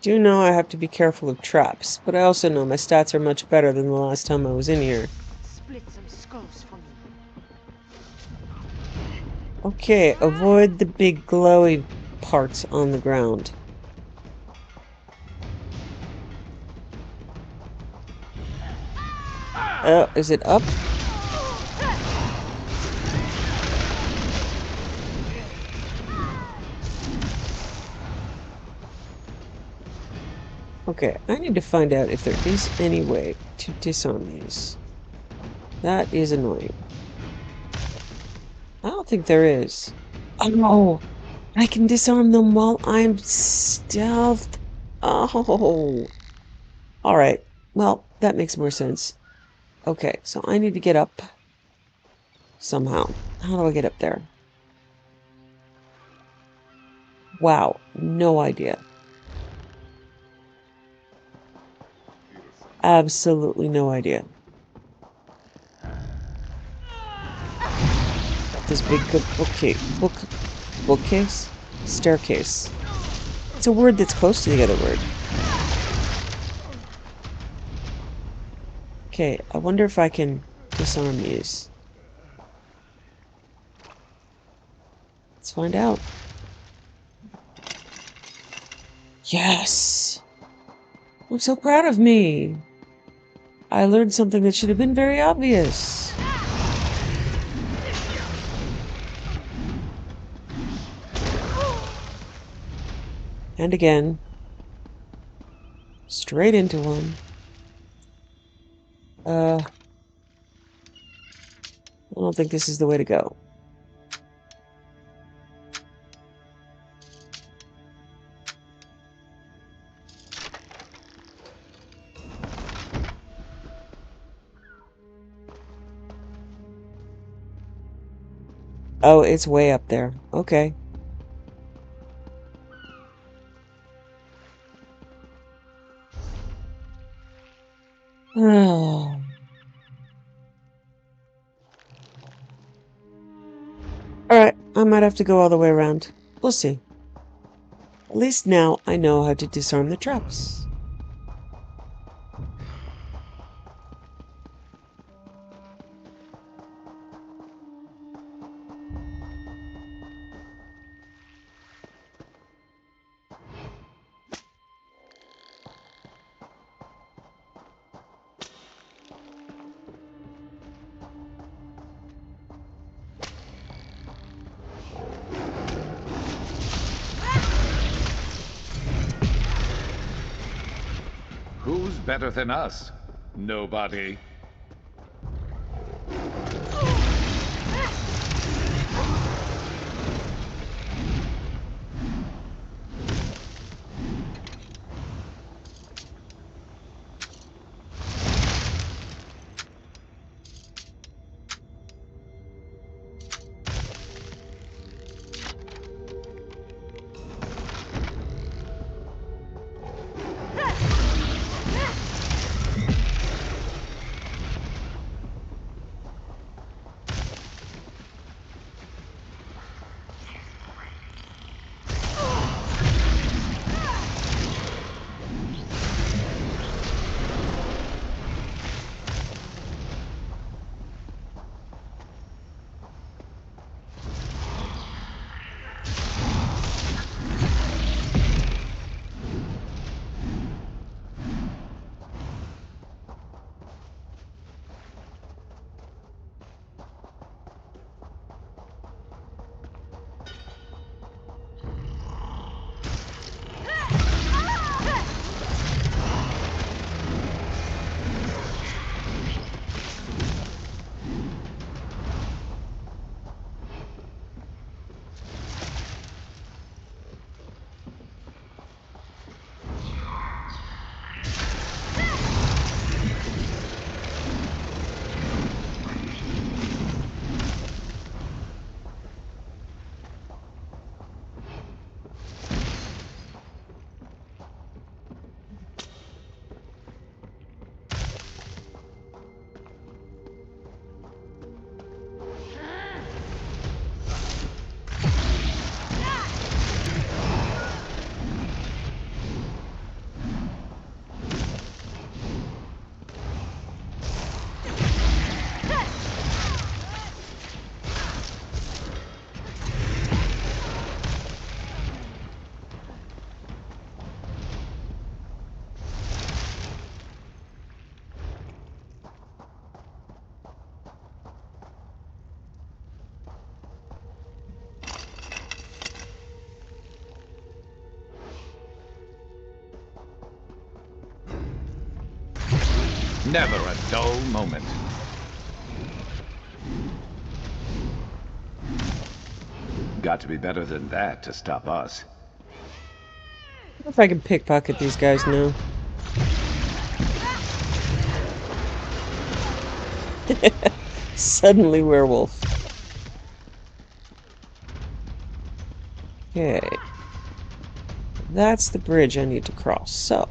Do know I have to be careful of traps, but I also know my stats are much better than the last time I was in here. Split some skulls for me. Okay, avoid the big glowy parts on the ground. Oh, is it up? Okay, I need to find out if there is any way to disarm these. That is annoying. I don't think there is. Oh no! I can disarm them while I'm stealthed. Oh! Alright, well, that makes more sense. Okay, so I need to get up somehow. How do I get up there? Wow, no idea. Absolutely no idea. This big bookcase? Staircase. It's a word that's close to the other word. Okay, I wonder if I can disarm these. Let's find out. Yes! I'm so proud of me. I learned something that should have been very obvious. And again. Straight into one. I don't think this is the way to go. Oh, it's way up there. Okay. Oh. Alright, I might have to go all the way around. We'll see. At least now I know how to disarm the traps. better than us? Nobody. Never a dull moment. Got to be better than that to stop us. I wonder if I can pickpocket these guys now. Suddenly werewolf. Okay. That's the bridge I need to cross, so.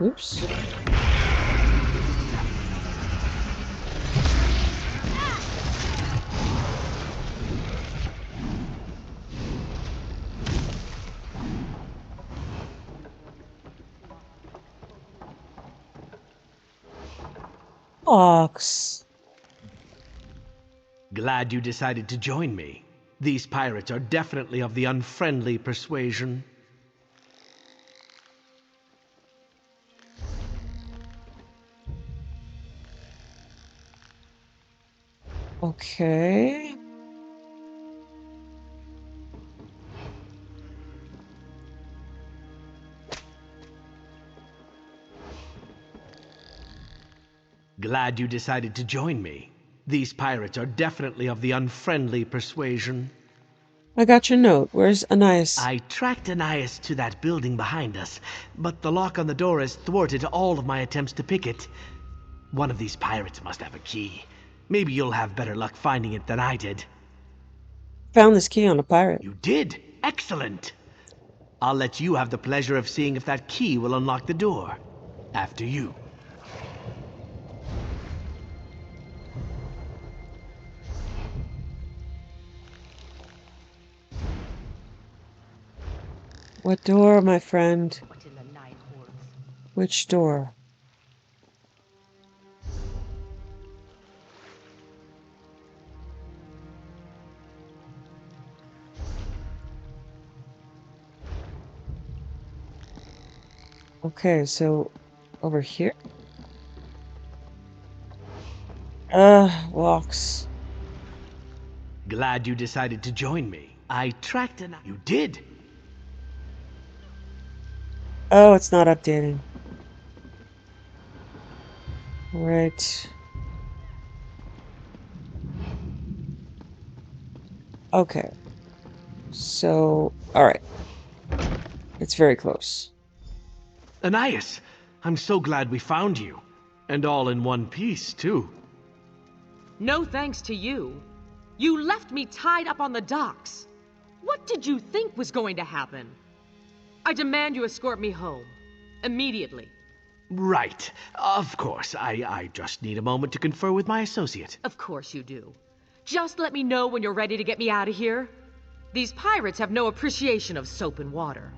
Oops. Ox. Glad you decided to join me. These pirates are definitely of the unfriendly persuasion. Okay. Glad you decided to join me. These pirates are definitely of the unfriendly persuasion. I got your note. Where's Anais? I tracked Anais to that building behind us, but the lock on the door has thwarted all of my attempts to pick it. One of these pirates must have a key. Maybe you'll have better luck finding it than I did. Found this key on a pirate. You did? Excellent. I'll let you have the pleasure of seeing if that key will unlock the door. After you. What door, my friend? Which door? Okay, so over here? Walks. Glad you decided to join me. I tracked an... You did? Oh, it's not updating. Right. Okay. So, alright. It's very close. Anais, I'm so glad we found you. And all in one piece, too. No thanks to you. You left me tied up on the docks. What did you think was going to happen? I demand you escort me home. Immediately. Right. Of course. I just need a moment to confer with my associate. Of course you do. Just let me know when you're ready to get me out of here. These pirates have no appreciation of soap and water.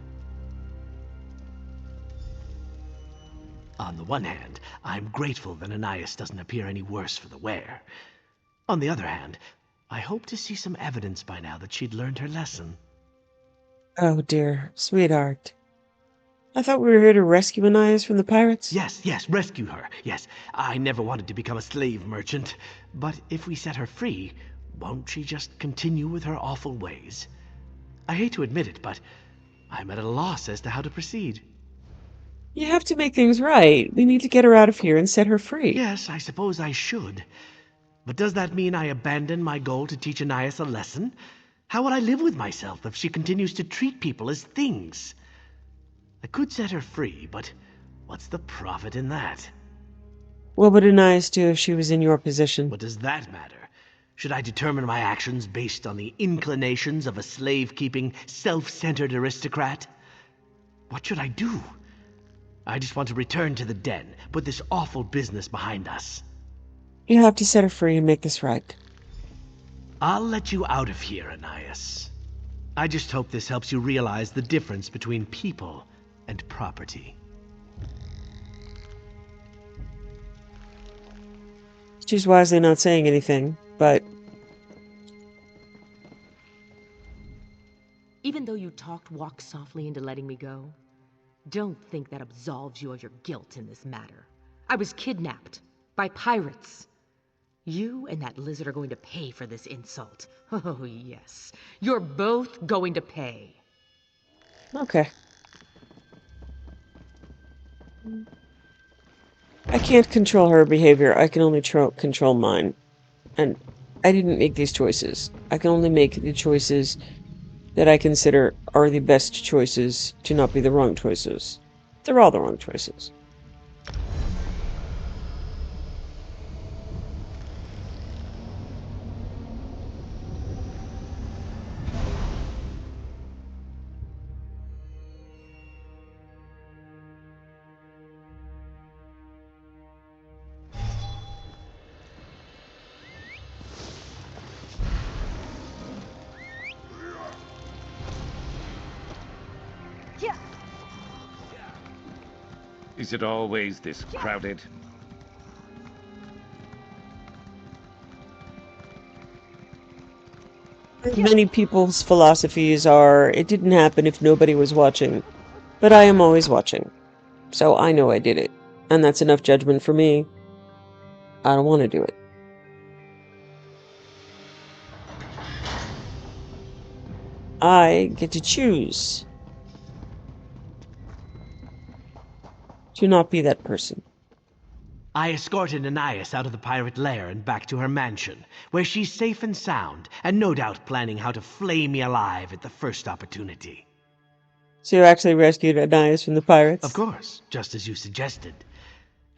On the one hand, I'm grateful that Anais doesn't appear any worse for the wear. On the other hand, I hope to see some evidence by now that she'd learned her lesson. Oh dear, sweetheart. I thought we were here to rescue Anais from the pirates? Yes, rescue her. Yes, I never wanted to become a slave merchant. But if we set her free, won't she just continue with her awful ways? I hate to admit it, but I'm at a loss as to how to proceed. You have to make things right. We need to get her out of here and set her free. Yes, I suppose I should. But does that mean I abandon my goal to teach Anais a lesson? How will I live with myself if she continues to treat people as things? I could set her free, but what's the profit in that? What would Anais do if she was in your position? What does that matter? Should I determine my actions based on the inclinations of a slave-keeping, self-centered aristocrat? What should I do? I just want to return to the den, put this awful business behind us. You have to set her free and make this right. I'll let you out of here, Anais. I just hope this helps you realize the difference between people and property. She's wisely not saying anything, but... Even though you talked Walk softly into letting me go, don't think that absolves you of your guilt in this matter. I was kidnapped by pirates. You and that lizard are going to pay for this insult. Oh, yes. You're both going to pay. Okay. I can't control her behavior. I can only control mine. And I didn't make these choices. I can only make the choices that I consider are the best choices to not be the wrong choices. They're all the wrong choices. Is it always this crowded? Many people's philosophies are, it didn't happen if nobody was watching. But I am always watching. So I know I did it. And that's enough judgment for me. I don't want to do it. I get to choose to not be that person. I escorted Anais out of the pirate lair and back to her mansion, where she's safe and sound, and no doubt planning how to flay me alive at the first opportunity. So you actually rescued Anais from the pirates? Of course, just as you suggested.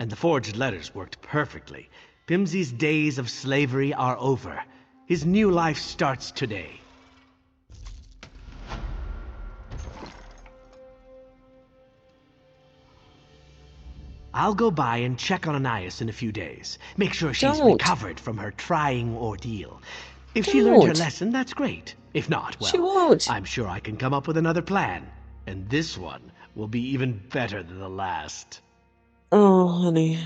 And the forged letters worked perfectly. Pimsey's days of slavery are over. His new life starts today. I'll go by and check on Anais in a few days. Make sure she's recovered from her trying ordeal. If she learned her lesson, that's great. If not, well, she won't. I'm sure I can come up with another plan. And this one will be even better than the last. Oh, honey.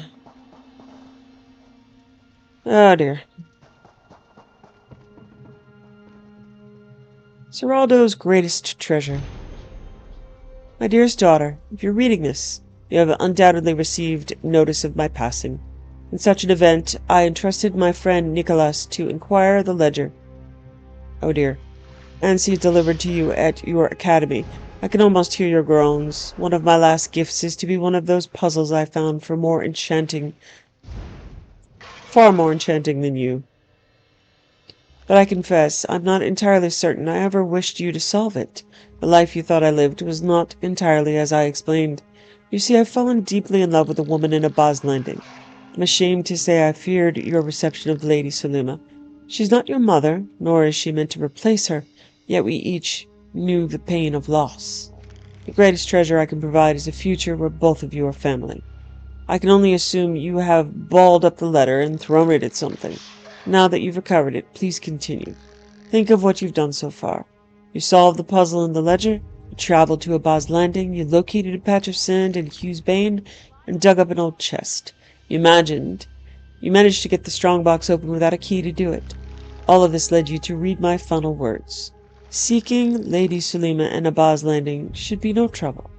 Oh, dear. Seraldo's greatest treasure. My dearest daughter, if you're reading this, You have undoubtedly received notice of my passing. In such an event, I entrusted my friend Nicholas to inquire the ledger. Oh dear. And see it delivered to you at your academy. I can almost hear your groans. One of my last gifts is to be one of those puzzles I found far more enchanting than you. But I confess, I'm not entirely certain I ever wished you to solve it. The life you thought I lived was not entirely as I explained. You see, I've fallen deeply in love with a woman in a Baz landing. I'm ashamed to say I feared your reception of Lady Sulima. She's not your mother, nor is she meant to replace her, yet we each knew the pain of loss. The greatest treasure I can provide is a future where both of you are family. I can only assume you have balled up the letter and thrown it at something. Now that you've recovered it, please continue. Think of what you've done so far. You solved the puzzle in the ledger, you traveled to a Baz landing, you located a patch of sand in Hugh's Bane, and dug up an old chest. You managed to get the strongbox open without a key to do it. All of this led you to read my final words. Seeking Lady Sulima in a Baz landing should be no trouble.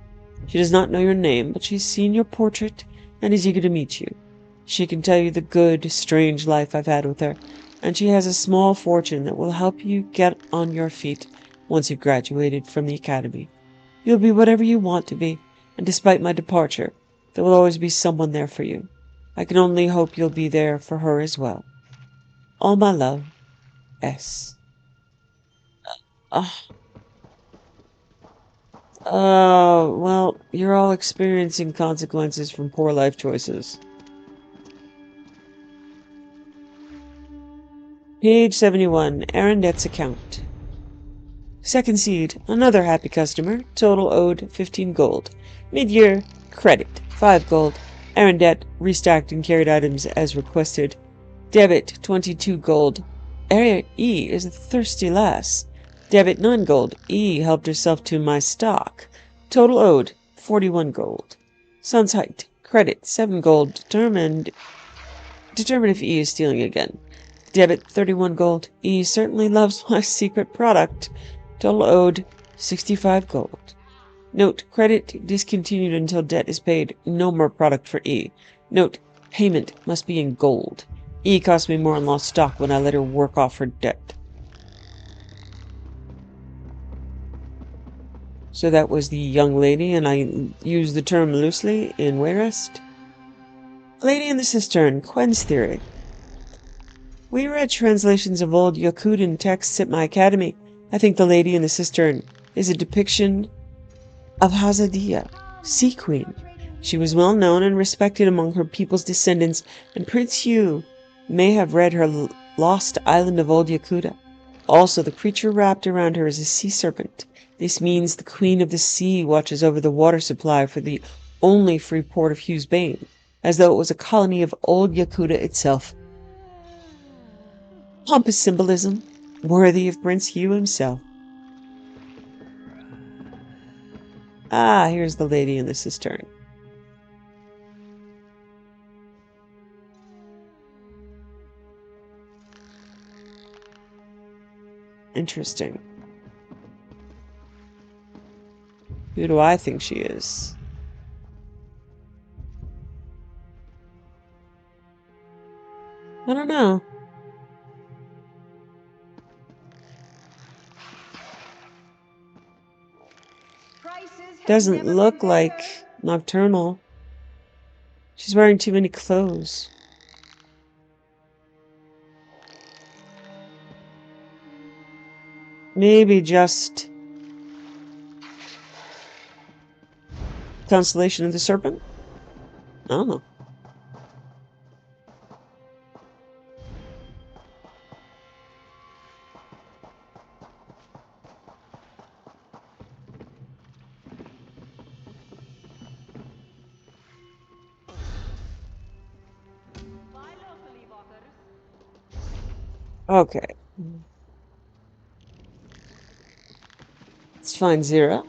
She does not know your name, but she's seen your portrait and is eager to meet you. She can tell you the good, strange life I've had with her, and she has a small fortune that will help you get on your feet once you've graduated from the academy. You'll be whatever you want to be, and despite my departure, there will always be someone there for you. I can only hope you'll be there for her as well. All my love, S. Well, you're all experiencing consequences from poor life choices. Page 71, Arendet's account. Second seed, another happy customer. Total owed 15 gold. Mid-year, credit, 5 gold. Arendet restacked and carried items as requested. Debit, 22 gold. E is a thirsty lass. Debit, 9 gold. E helped herself to my stock. Total owed, 41 gold. Sun's height, credit, 7 gold. Determine if E is stealing again. Debit, 31 gold. E certainly loves my secret product. Total owed, 65 gold. Note, credit discontinued until debt is paid. No more product for E. Note, payment must be in gold. E cost me more in lost stock when I let her work off her debt. So that was the young lady, and I use the term loosely in Wayrest. Lady in the Cistern, Quen's Theory. We read translations of old Yokudan texts at my academy. I think the Lady in the Cistern is a depiction of Hazadiya, Sea Queen. She was well known and respected among her people's descendants, and Prince Hugh may have read her Lost Island of Old Yakuta. Also, the creature wrapped around her is a sea serpent. This means the Queen of the Sea watches over the water supply for the only free port of Hugh's Bane, as though it was a colony of Old Yakuta itself. Pompous symbolism, worthy of Prince Hugh himself. Ah, here's the Lady in the Cistern. Interesting. Who do I think she is? I don't know. Doesn't look like Nocturnal. She's wearing too many clothes. Maybe just Constellation of the Serpent? I don't know. Okay. Let's find Zira.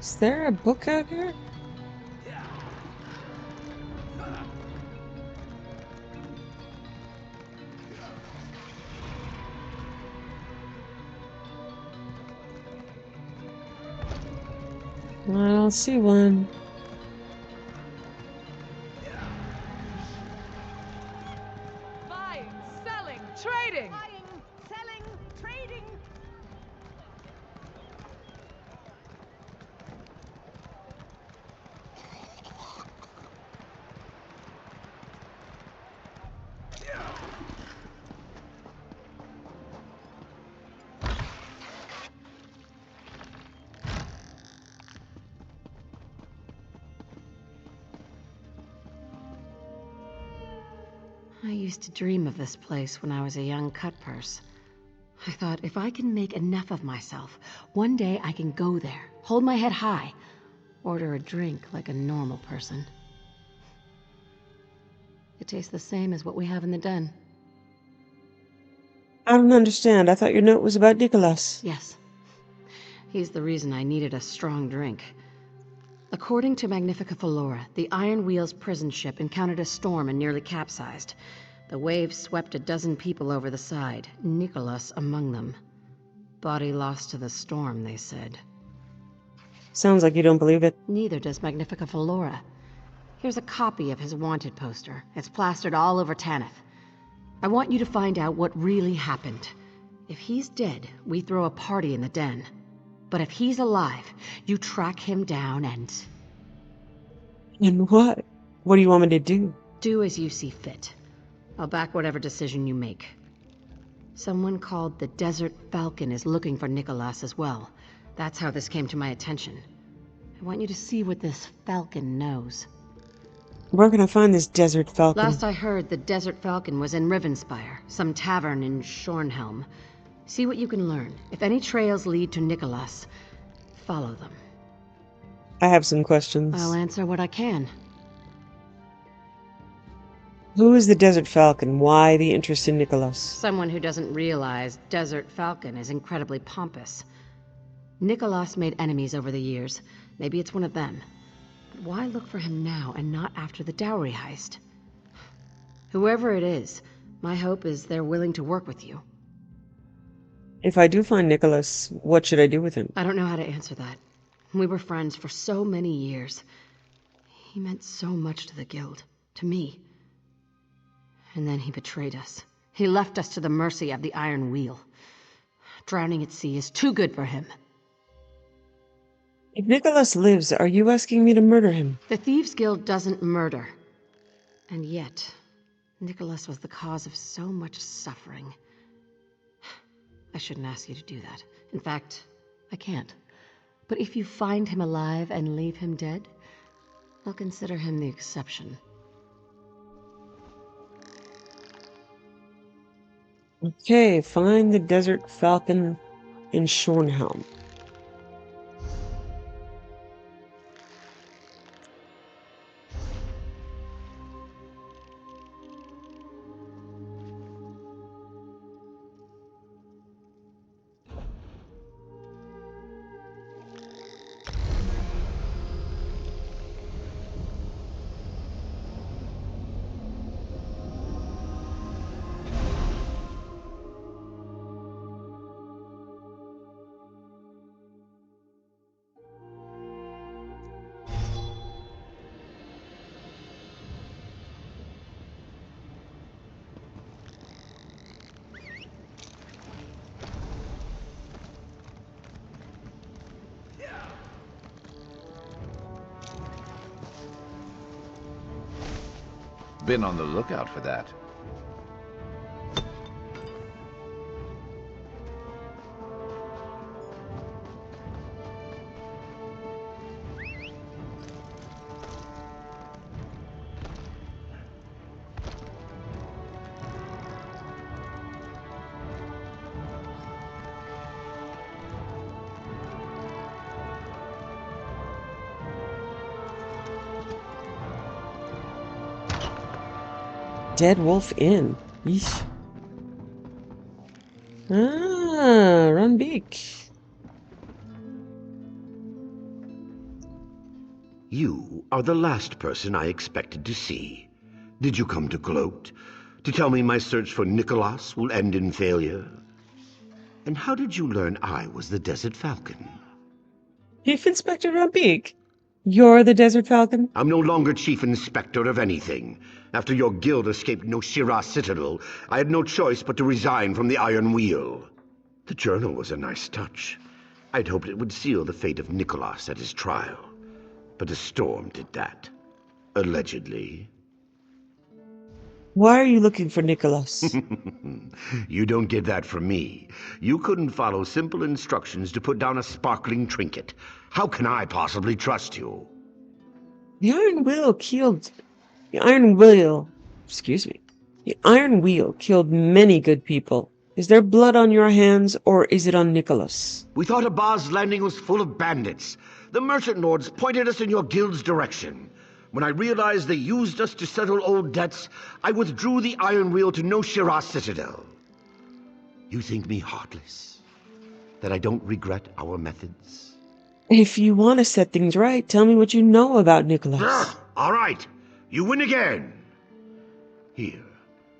Is there a book out here? I don't see one. Buying, selling, trading! Buying, selling, trading. I used to dream of this place when I was a young cutpurse. I thought, if I can make enough of myself, one day I can go there, hold my head high, order a drink like a normal person. It tastes the same as what we have in the den. I don't understand. I thought your note was about Nicholas. Yes. He's the reason I needed a strong drink. According to Magnifica Flora, the Iron Wheel's prison ship encountered a storm and nearly capsized. The waves swept a dozen people over the side, Nicholas among them. Body lost to the storm, they said. Sounds like you don't believe it. Neither does Magnifica Flora. Here's a copy of his wanted poster. It's plastered all over Tanith. I want you to find out what really happened. If he's dead, we throw a party in the den. But if he's alive, you track him down and... And what? What do you want me to do? Do as you see fit. I'll back whatever decision you make. Someone called the Desert Falcon is looking for Nicholas as well. That's how this came to my attention. I want you to see what this Falcon knows. Where can I find this Desert Falcon? Last I heard, the Desert Falcon was in Rivenspire, some tavern in Shornhelm. See what you can learn. If any trails lead to Nicholas, follow them. I have some questions. I'll answer what I can. Who is the Desert Falcon? Why the interest in Nicholas? Someone who doesn't realize Desert Falcon is incredibly pompous. Nicholas made enemies over the years. Maybe it's one of them. But why look for him now and not after the dowry heist? Whoever it is, my hope is they're willing to work with you. If I do find Nicholas, what should I do with him? I don't know how to answer that. We were friends for so many years. He meant so much to the Guild, to me. And then he betrayed us. He left us to the mercy of the Iron Wheel. Drowning at sea is too good for him. If Nicholas lives, are you asking me to murder him? The Thieves Guild doesn't murder. And yet, Nicholas was the cause of so much suffering. I shouldn't ask you to do that. In fact, I can't. But if you find him alive and leave him dead, I'll consider him the exception. Okay, find the Desert Falcon in Shornhelm. Been on the lookout for that. Dead Wolf Inn. Yeesh. Ah, Runbeak. You are the last person I expected to see. Did you come to gloat? To tell me my search for Nicholas will end in failure? And how did you learn I was the Desert Falcon? Chief Inspector Rambeek, you're the Desert Falcon? I'm no longer Chief Inspector of anything. After your guild escaped Noshira Citadel, I had no choice but to resign from the Iron Wheel. The journal was a nice touch. I'd hoped it would seal the fate of Nicholas at his trial. But a storm did that. Allegedly. Why are you looking for Nicholas? You don't get that from me. You couldn't follow simple instructions to put down a sparkling trinket. How can I possibly trust you? The Iron Wheel killed... The Iron Wheel... Excuse me. The Iron Wheel killed many good people. Is there blood on your hands, or is it on Nicholas? We thought Abaz's landing was full of bandits. The merchant lords pointed us in your guild's direction. When I realized they used us to settle old debts, I withdrew the Iron Wheel to Noshira Citadel. You think me heartless? That I don't regret our methods? If you want to set things right, tell me what you know about Nicholas. All right. You win again. Here.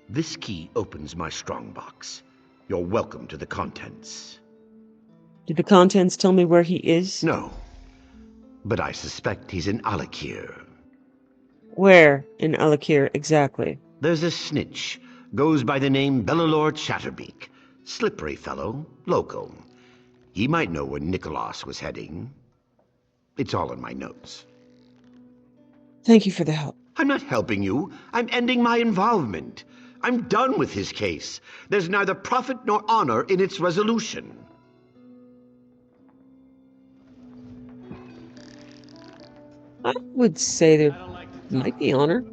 This key opens my strongbox. You're welcome to the contents. Did the contents tell me where he is? No. But I suspect he's in Alakir. Where in Alakir exactly? There's a snitch. Goes by the name Bellalor Chatterbeak. Slippery fellow. Local. He might know where Nicholas was heading. It's all in my notes. Thank you for the help. I'm not helping you. I'm ending my involvement. I'm done with his case. There's neither profit nor honor in its resolution. I would say there might be honor.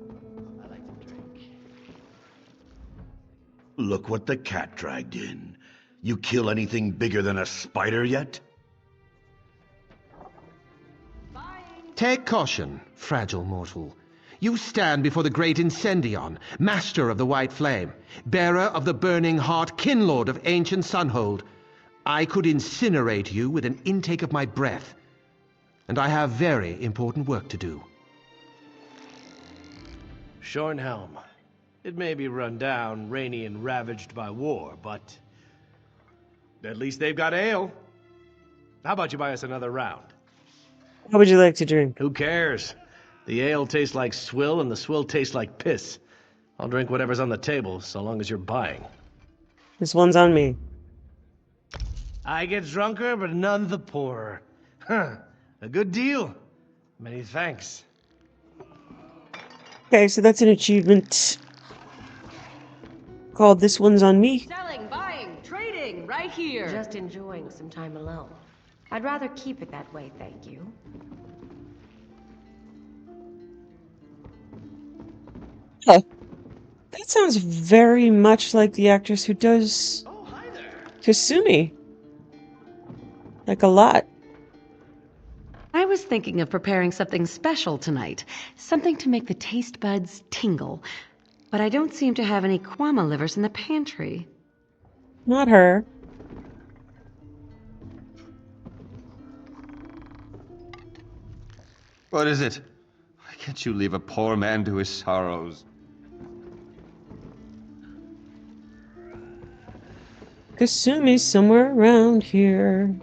Look what the cat dragged in. You kill anything bigger than a spider yet? Take caution, fragile mortal. You stand before the great Incendion, master of the White Flame, bearer of the Burning Heart, kinlord of ancient Sunhold. I could incinerate you with an intake of my breath, and I have very important work to do. Shornhelm. It may be run down, rainy and ravaged by war, but at least they've got ale. How about you buy us another round? How would you like to drink? Who cares? The ale tastes like swill, and the swill tastes like piss. I'll drink whatever's on the table, so long as you're buying. This one's on me. I get drunker, but none the poorer. Huh. A good deal. Many thanks. Okay, so that's an achievement called This One's on Me. Selling, buying, trading, right here. Just enjoying some time alone. I'd rather keep it that way, thank you. Oh, that sounds very much like the actress who does Kasumi. Like a lot. I was thinking of preparing something special tonight. Something to make the taste buds tingle. But I don't seem to have any kwama livers in the pantry. Not her. What is it? Why can't you leave a poor man to his sorrows? Kasumi's somewhere around here.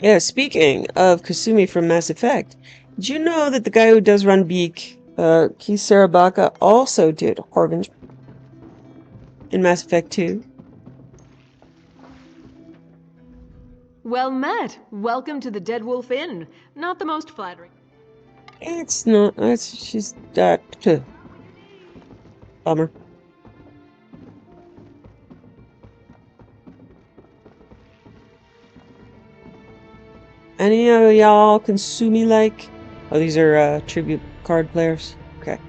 Yeah, speaking of Kasumi from Mass Effect, did you know that the guy who does run Beak, Keith Sarabaka, also did Harbinger in Mass Effect 2? Well met. Welcome to the Dead Wolf Inn. Not the most flattering. It's not. She's that. Bummer. Any of y'all Kasumi like? Oh, these are tribute card players. Okay.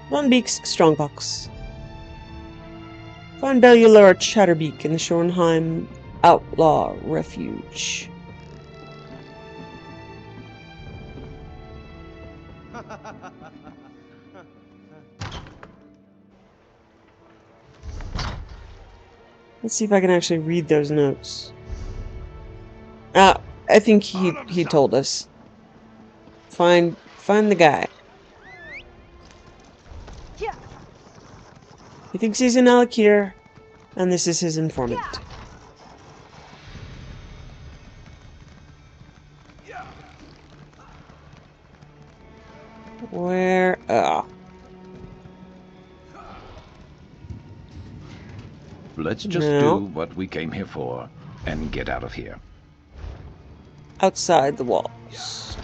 Von Beek's Strongbox. Find Bellular Chatterbeak in the Schornheim Outlaw Refuge. Let's see if I can actually read those notes. I think he told us. Find the guy. He thinks he's an Alakir, and this is his informant. Where? Let's just do what we came here for and get out of here. Outside the walls.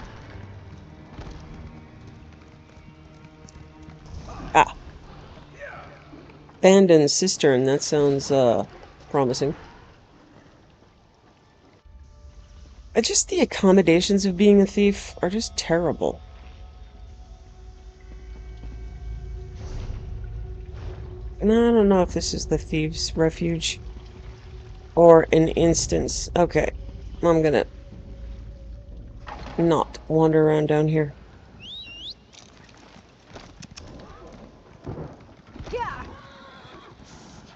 Abandoned cistern. That sounds promising. Just the accommodations of being a thief are just terrible. And I don't know if this is the thieves' refuge or an instance. Okay, I'm gonna not wander around down here.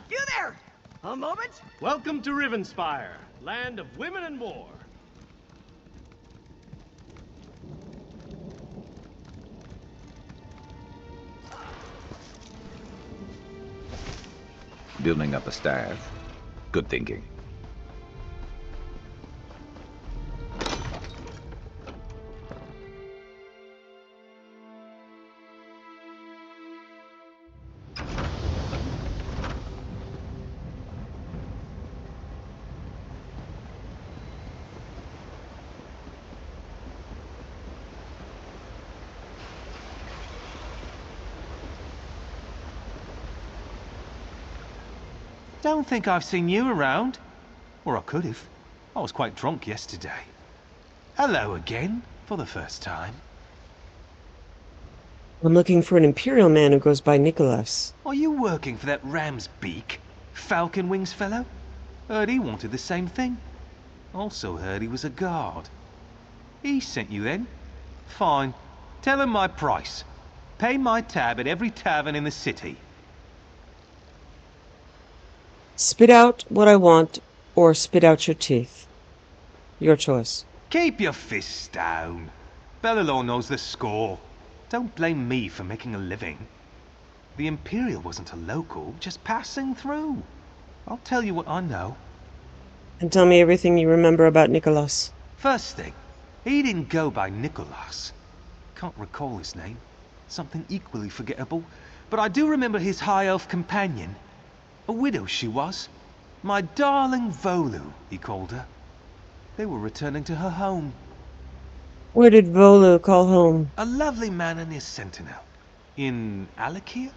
You there! A moment? Welcome to Rivenspire, land of women and war. Building up a staff. Good thinking. Don't think I've seen you around. Or I could have. I was quite drunk yesterday. Hello again, for the first time. I'm looking for an Imperial man who goes by Nicholas. Are you working for that ram's beak, Falcon Wings fellow? Heard he wanted the same thing. Also heard he was a guard. He sent you then? Fine. Tell him my price. Pay my tab at every tavern in the city. Spit out what I want, or spit out your teeth. Your choice. Keep your fists down. Bellalaw knows the score. Don't blame me for making a living. The Imperial wasn't a local, just passing through. I'll tell you what I know. And tell me everything you remember about Nicholas. First thing, he didn't go by Nicholas. Can't recall his name. Something equally forgettable. But I do remember his high elf companion. A widow she was. My darling Volu, he called her. They were returning to her home. Where did Volu call home? A lovely manor near Sentinel. In Alakir?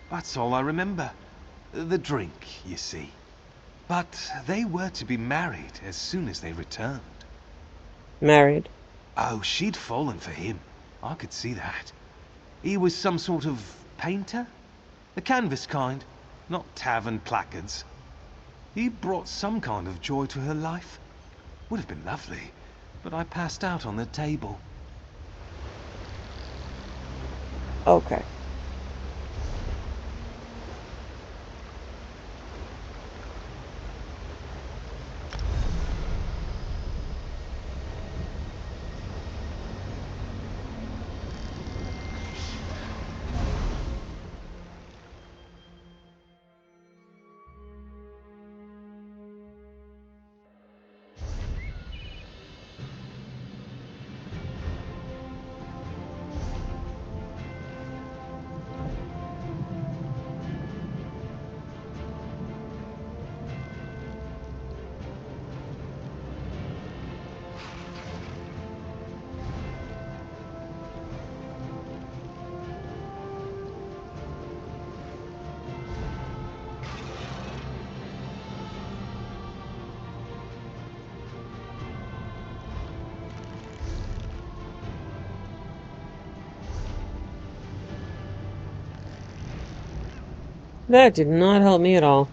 That's all I remember. The drink, you see. But they were to be married as soon as they returned. Married? Oh, she'd fallen for him. I could see that. He was some sort of painter? The canvas kind. Not tavern placards. He brought some kind of joy to her life. Would have been lovely, but I passed out on the table. Okay. That did not help me at all.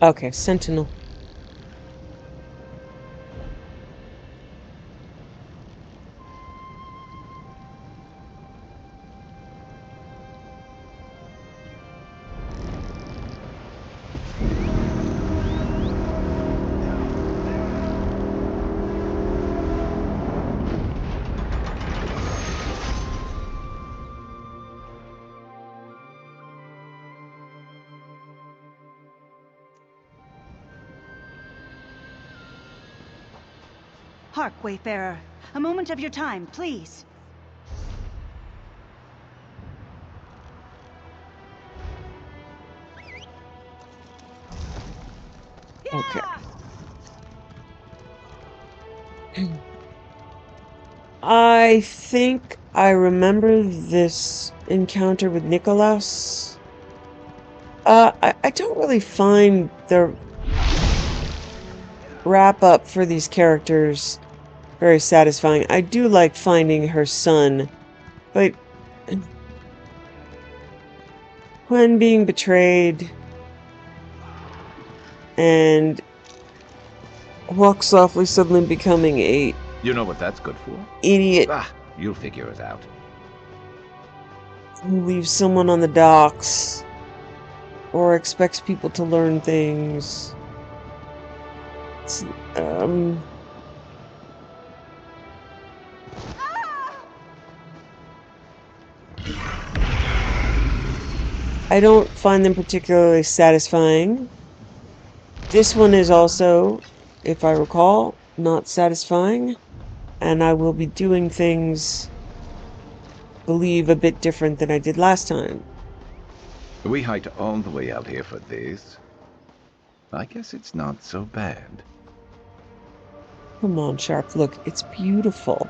Okay, Sentinel. Hark, Wayfarer. A moment of your time, please. Okay. I think I remember this encounter with Nicholas. I don't really find the wrap up for these characters very satisfying. I do like finding her son, but when being betrayed and Walk Softly suddenly becoming a You know what that's good for? idiot Ah, you'll figure it out. who leaves someone on the docks or expects people to learn things. It's, I don't find them particularly satisfying. This one is also, if I recall, not satisfying, and I will be doing things, believe, a bit different than I did last time. We hiked all the way out here for this. I guess it's not so bad. Come on, Sharp, look, it's beautiful.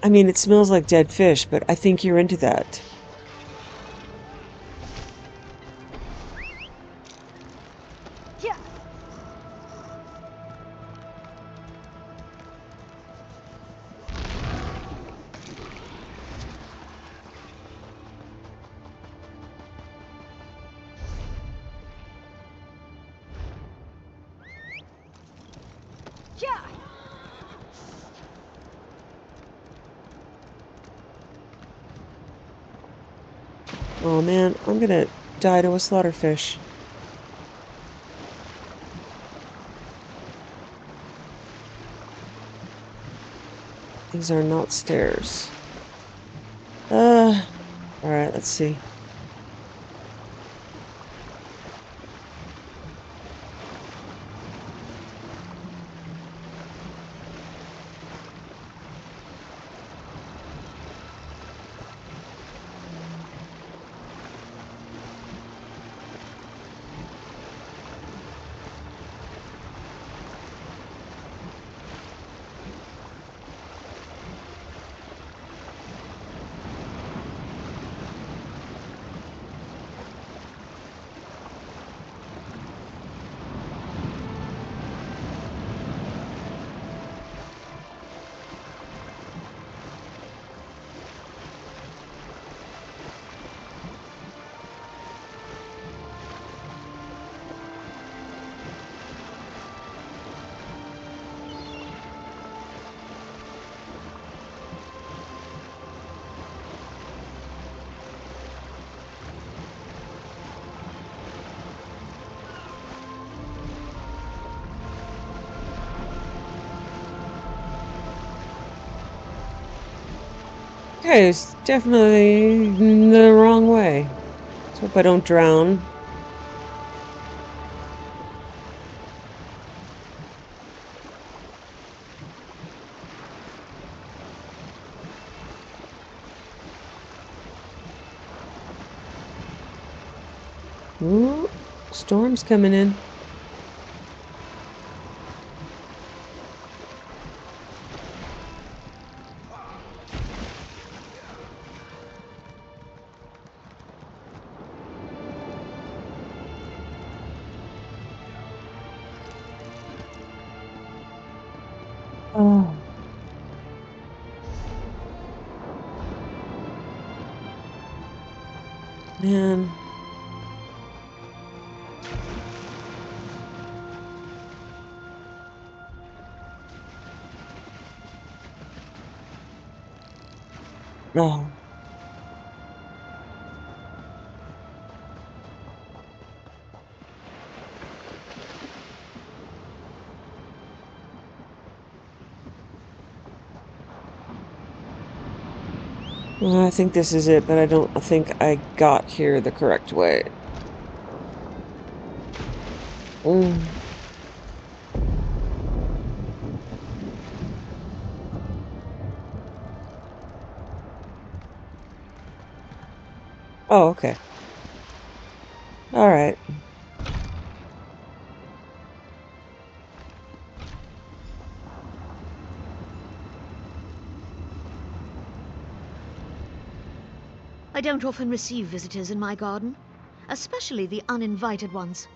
I mean, it smells like dead fish, but I think you're into that. Yeah. Yeah. Oh man, I'm gonna die to a slaughterfish. These are not stairs. Alright, let's see. Okay, it's definitely the wrong way. Let's hope I don't drown. Ooh, storm's coming in. Oh. Man. No. I think this is it, but I don't think I got here the correct way. Oh, okay. All right. I don't often receive visitors in my garden, especially the uninvited ones.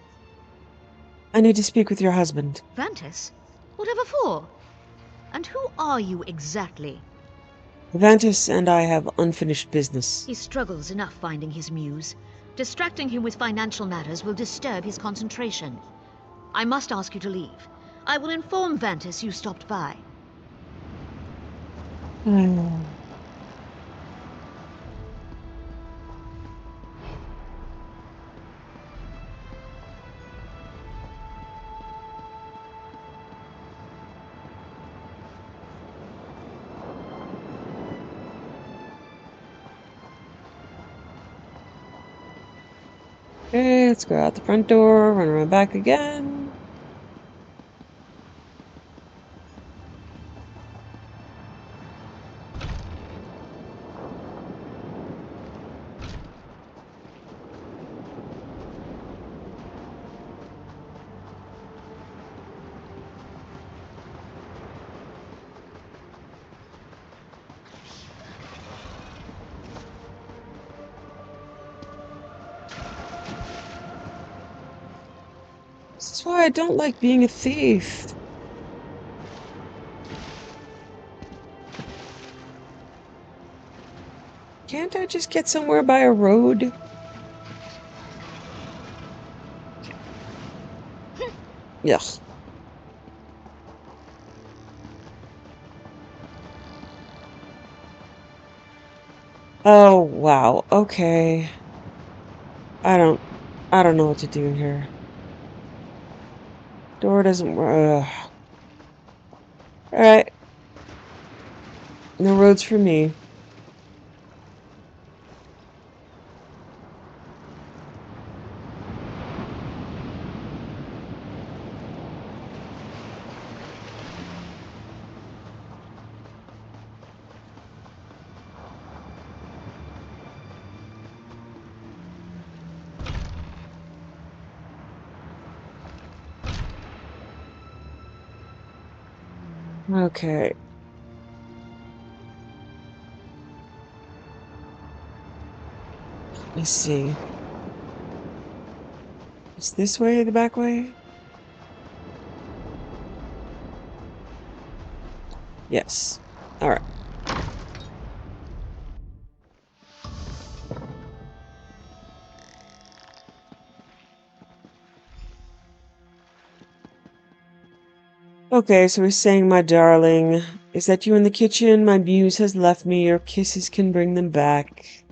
I need to speak with your husband. Vantis? Whatever for? And who are you exactly? Vantis and I have unfinished business. He struggles enough finding his muse. Distracting him with financial matters will disturb his concentration. I must ask you to leave. I will inform Vantis you stopped by. Okay, let's go out the front door, run around back again. This is why I don't like being a thief. Can't I just get somewhere by a road? Yuck. Oh, wow. Okay. I don't know what to do here. Door doesn't work. Alright. No roads for me. Okay. Let's see. Is this way the back way? Yes. Alright. Okay, so he's saying, my darling, is that you in the kitchen? My muse has left me. Your kisses can bring them back.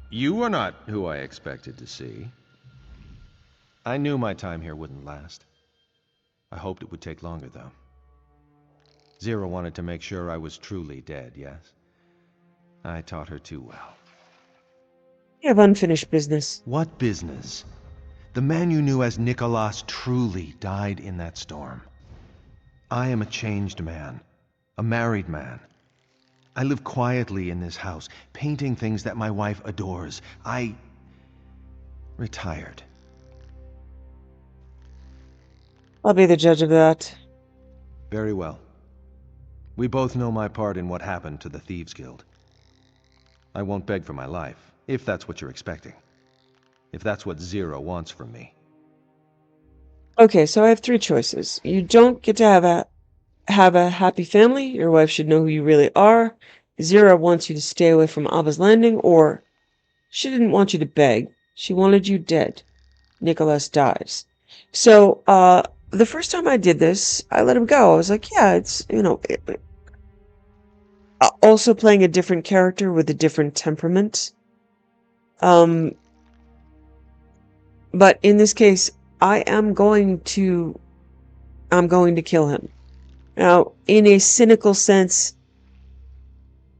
You are not who I expected to see. I knew my time here wouldn't last. I hoped it would take longer, though. Zero wanted to make sure I was truly dead, yes? I taught her too well. You have unfinished business. What business? The man you knew as Nicholas truly died in that storm. I am a changed man, a married man. I live quietly in this house, painting things that my wife adores. I retired. I'll be the judge of that. Very well. We both know my part in what happened to the Thieves Guild. I won't beg for my life, if that's what you're expecting. If that's what Zero wants from me. Okay, so I have three choices. You don't get to have a happy family. Your wife should know who you really are. Zero wants you to stay away from Abba's Landing, or she didn't want you to beg. She wanted you dead. Nicholas dies. So, the first time I did this, I let him go. I was like, yeah, it's, also playing a different character with a different temperament. But in this case, I'm going to kill him. Now, in a cynical sense,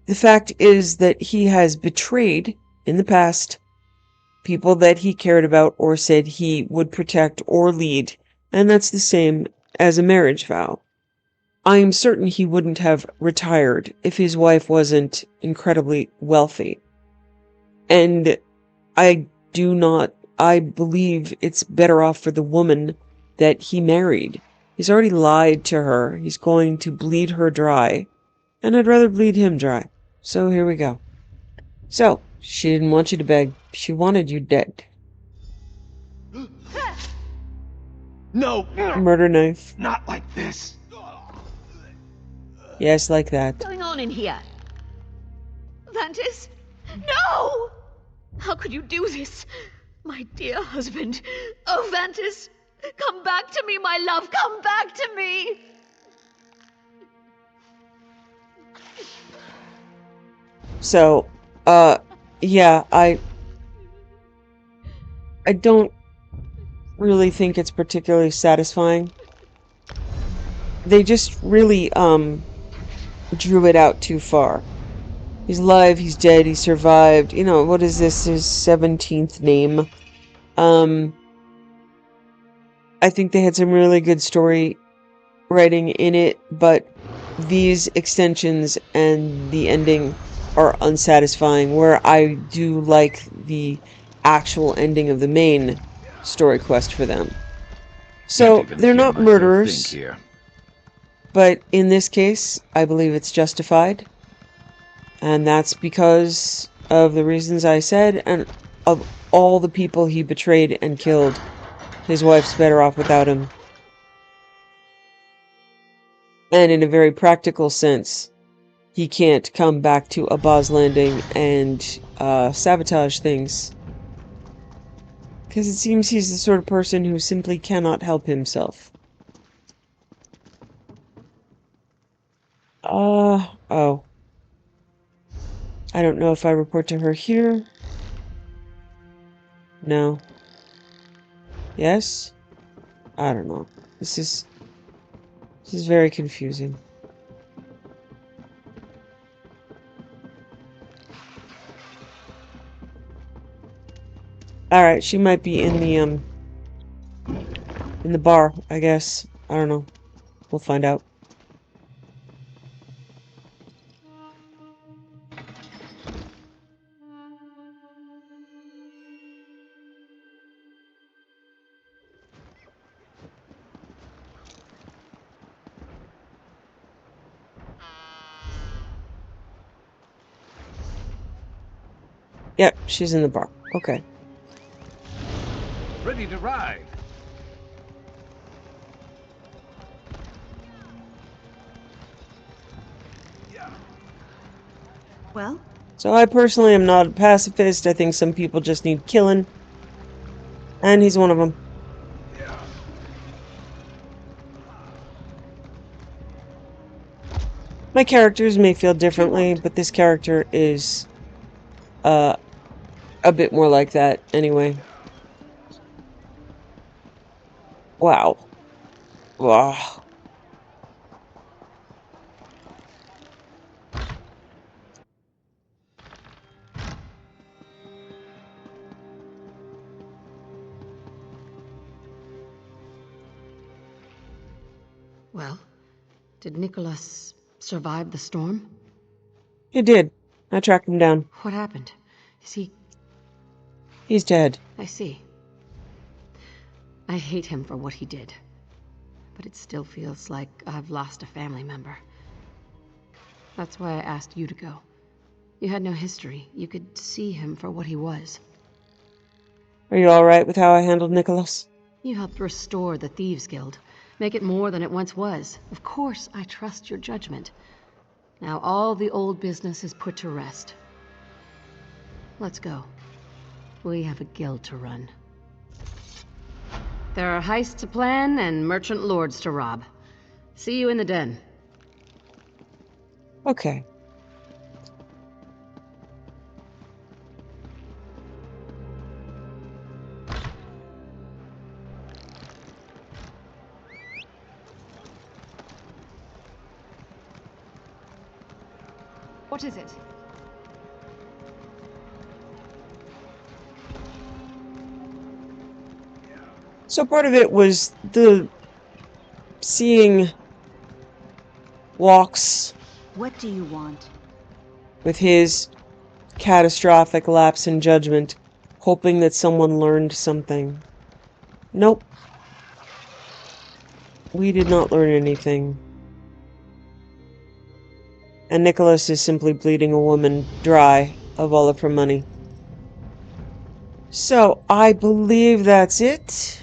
the fact is that he has betrayed, in the past, people that he cared about or said he would protect or lead, and that's the same as a marriage vow. I am certain he wouldn't have retired if his wife wasn't incredibly wealthy. And I believe it's better off for the woman that he married. He's already lied to her. He's going to bleed her dry. And I'd rather bleed him dry. So here we go. So, she didn't want you to beg. She wanted you dead. No! Murder knife. Not like this! Yes, like that. What's going on in here? Vantis? No! How could you do this? My dear husband. Oh, Vantis! Come back to me, my love! Come back to me! So, yeah, I don't really think it's particularly satisfying. They just really, drew it out too far. He's alive, he's dead, he survived. What is this, his 17th name? I think they had some really good story writing in it, but these extensions and the ending are unsatisfying, where I do like the actual ending of the main story quest for them. So, they're not murderers, but in this case, I believe it's justified. And that's because of the reasons I said, and of all the people he betrayed and killed. His wife's better off without him. And in a very practical sense, he can't come back to Abba's Landing and sabotage things. Because it seems he's the sort of person who simply cannot help himself. Oh. I don't know if I report to her here. No. Yes? I don't know. This is very confusing. Alright, she might be in the bar, I guess. I don't know. We'll find out. Yep, she's in the bar. Okay. Ready to ride. Well? So I personally am not a pacifist. I think some people just need killing. And he's one of them. My characters may feel differently, but this character is a bit more like that anyway. Wow. Wow. Well, did Nicholas survive the storm? He did. I tracked him down. What happened? Is he... He's dead. I see. I hate him for what he did. But it still feels like I've lost a family member. That's why I asked you to go. You had no history. You could see him for what he was. Are you alright with how I handled Nicholas? You helped restore the Thieves Guild. Make it more than it once was. Of course, I trust your judgment. Now all the old business is put to rest. Let's go. We have a guild to run. There are heists to plan and merchant lords to rob. See you in the den. Okay. What is it? So part of it was the seeing Walks What do you want? with his catastrophic lapse in judgment, hoping that someone learned something. Nope. We did not learn anything. And Nicholas is simply bleeding a woman dry of all of her money. So, I believe that's it.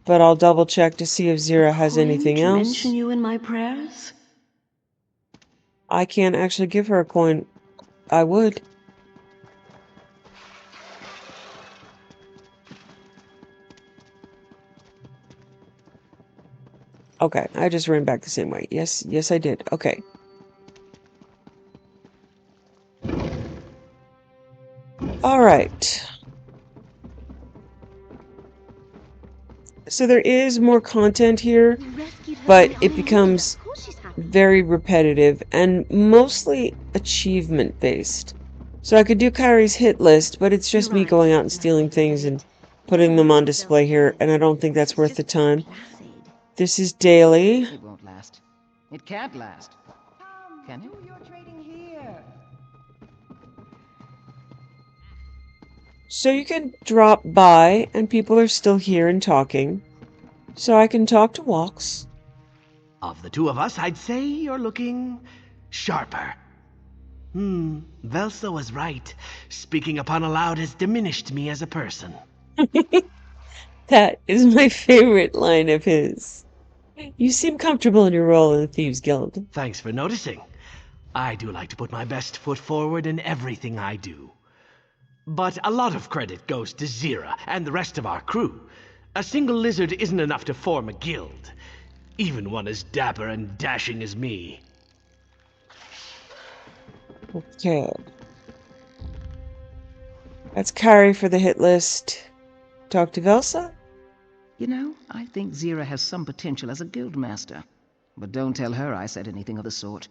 But I'll double check to see if Zira has anything To else. mention you in my prayers? I can't actually give her a coin. I would. Okay, I just ran back the same way. Yes, I did. Okay. Alright. So there is more content here, but it becomes very repetitive and mostly achievement based. So I could do Kyrie's hit list, but it's just me going out and stealing things and putting them on display here, and I don't think that's worth the time. This is daily. It won't last. It can't last. Can it? So you can drop by and people are still here and talking. So I can talk to Walks. Of the two of us, I'd say you're looking sharper. Velsa was right. Speaking upon aloud has diminished me as a person. That is my favorite line of his. You seem comfortable in your role in the Thieves Guild. Thanks for noticing. I do like to put my best foot forward in everything I do. But a lot of credit goes to Zira and the rest of our crew. A single lizard isn't enough to form a guild. Even one as dapper and dashing as me. Okay. That's Kyrie for the hit list. Talk to Velsa? You know, I think Zira has some potential as a guildmaster. But don't tell her I said anything of the sort.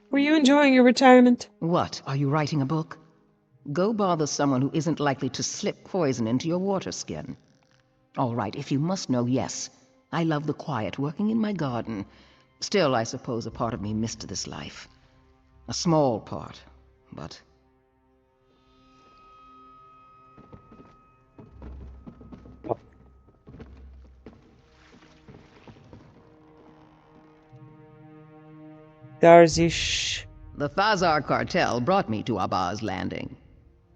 Were you enjoying your retirement? What, are you writing a book? Go bother someone who isn't likely to slip poison into your water skin. All right, if you must know, yes. I love the quiet, working in my garden. Still, I suppose a part of me missed this life. A small part, but... Darzish. The Thazar cartel brought me to Abba's Landing.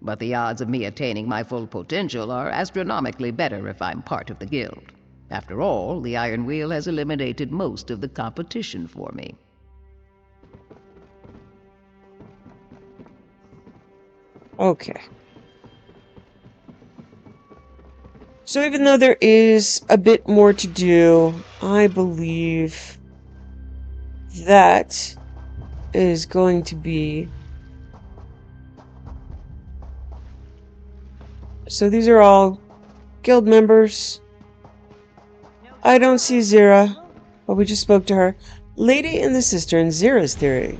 But the odds of me attaining my full potential are astronomically better if I'm part of the guild. After all, the Iron Wheel has eliminated most of the competition for me. Okay. So even though there is a bit more to do, I believe that is going to be... So these are all guild members. I don't see Zira, but we just spoke to her. Lady in the Cistern, Zira's theory.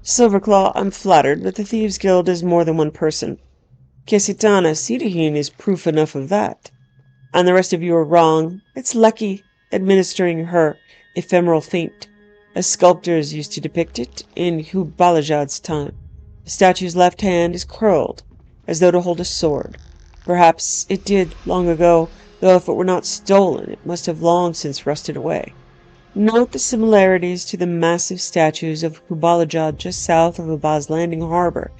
Silverclaw, I'm flattered, but the Thieves Guild is more than one person. Kesitana Sidahin is proof enough of that. And the rest of you are wrong. It's Lecky administering her ephemeral feint, as sculptors used to depict it in Hubalajad's time. The statue's left hand is curled, as though to hold a sword. Perhaps it did long ago, though if it were not stolen, it must have long since rusted away. Note the similarities to the massive statues of Hubalajad just south of Abba's Landing harbor.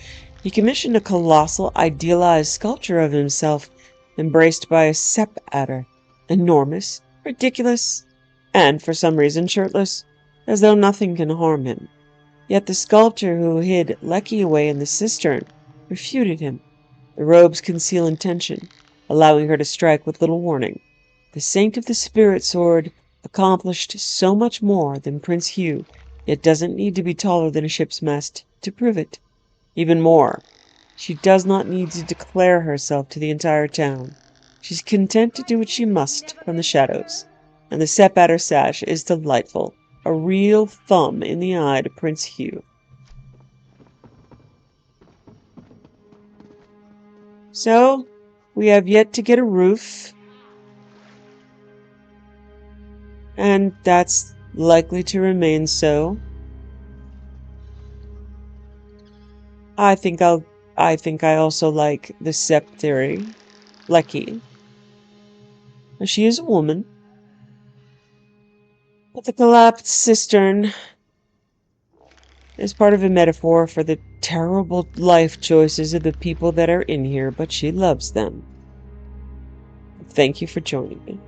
He commissioned a colossal, idealized sculpture of himself, embraced by a sep adder, enormous, ridiculous, and for some reason shirtless, as though nothing can harm him. Yet the sculptor who hid Lecky away in the cistern refuted him. The robes conceal intention. allowing her to strike with little warning. The Saint of the Spirit Sword accomplished so much more than Prince Hugh, yet doesn't need to be taller than a ship's mast to prove it. Even more, she does not need to declare herself to the entire town. She's content to do what she must from the shadows, and the set at her sash is delightful, a real thumb in the eye to Prince Hugh. So, we have yet to get a roof, and that's likely to remain so. I think I also like the Sept theory. Lecky. She is a woman. But the collapsed cistern is part of a metaphor for the terrible life choices of the people that are in here, but she loves them. Thank you for joining me.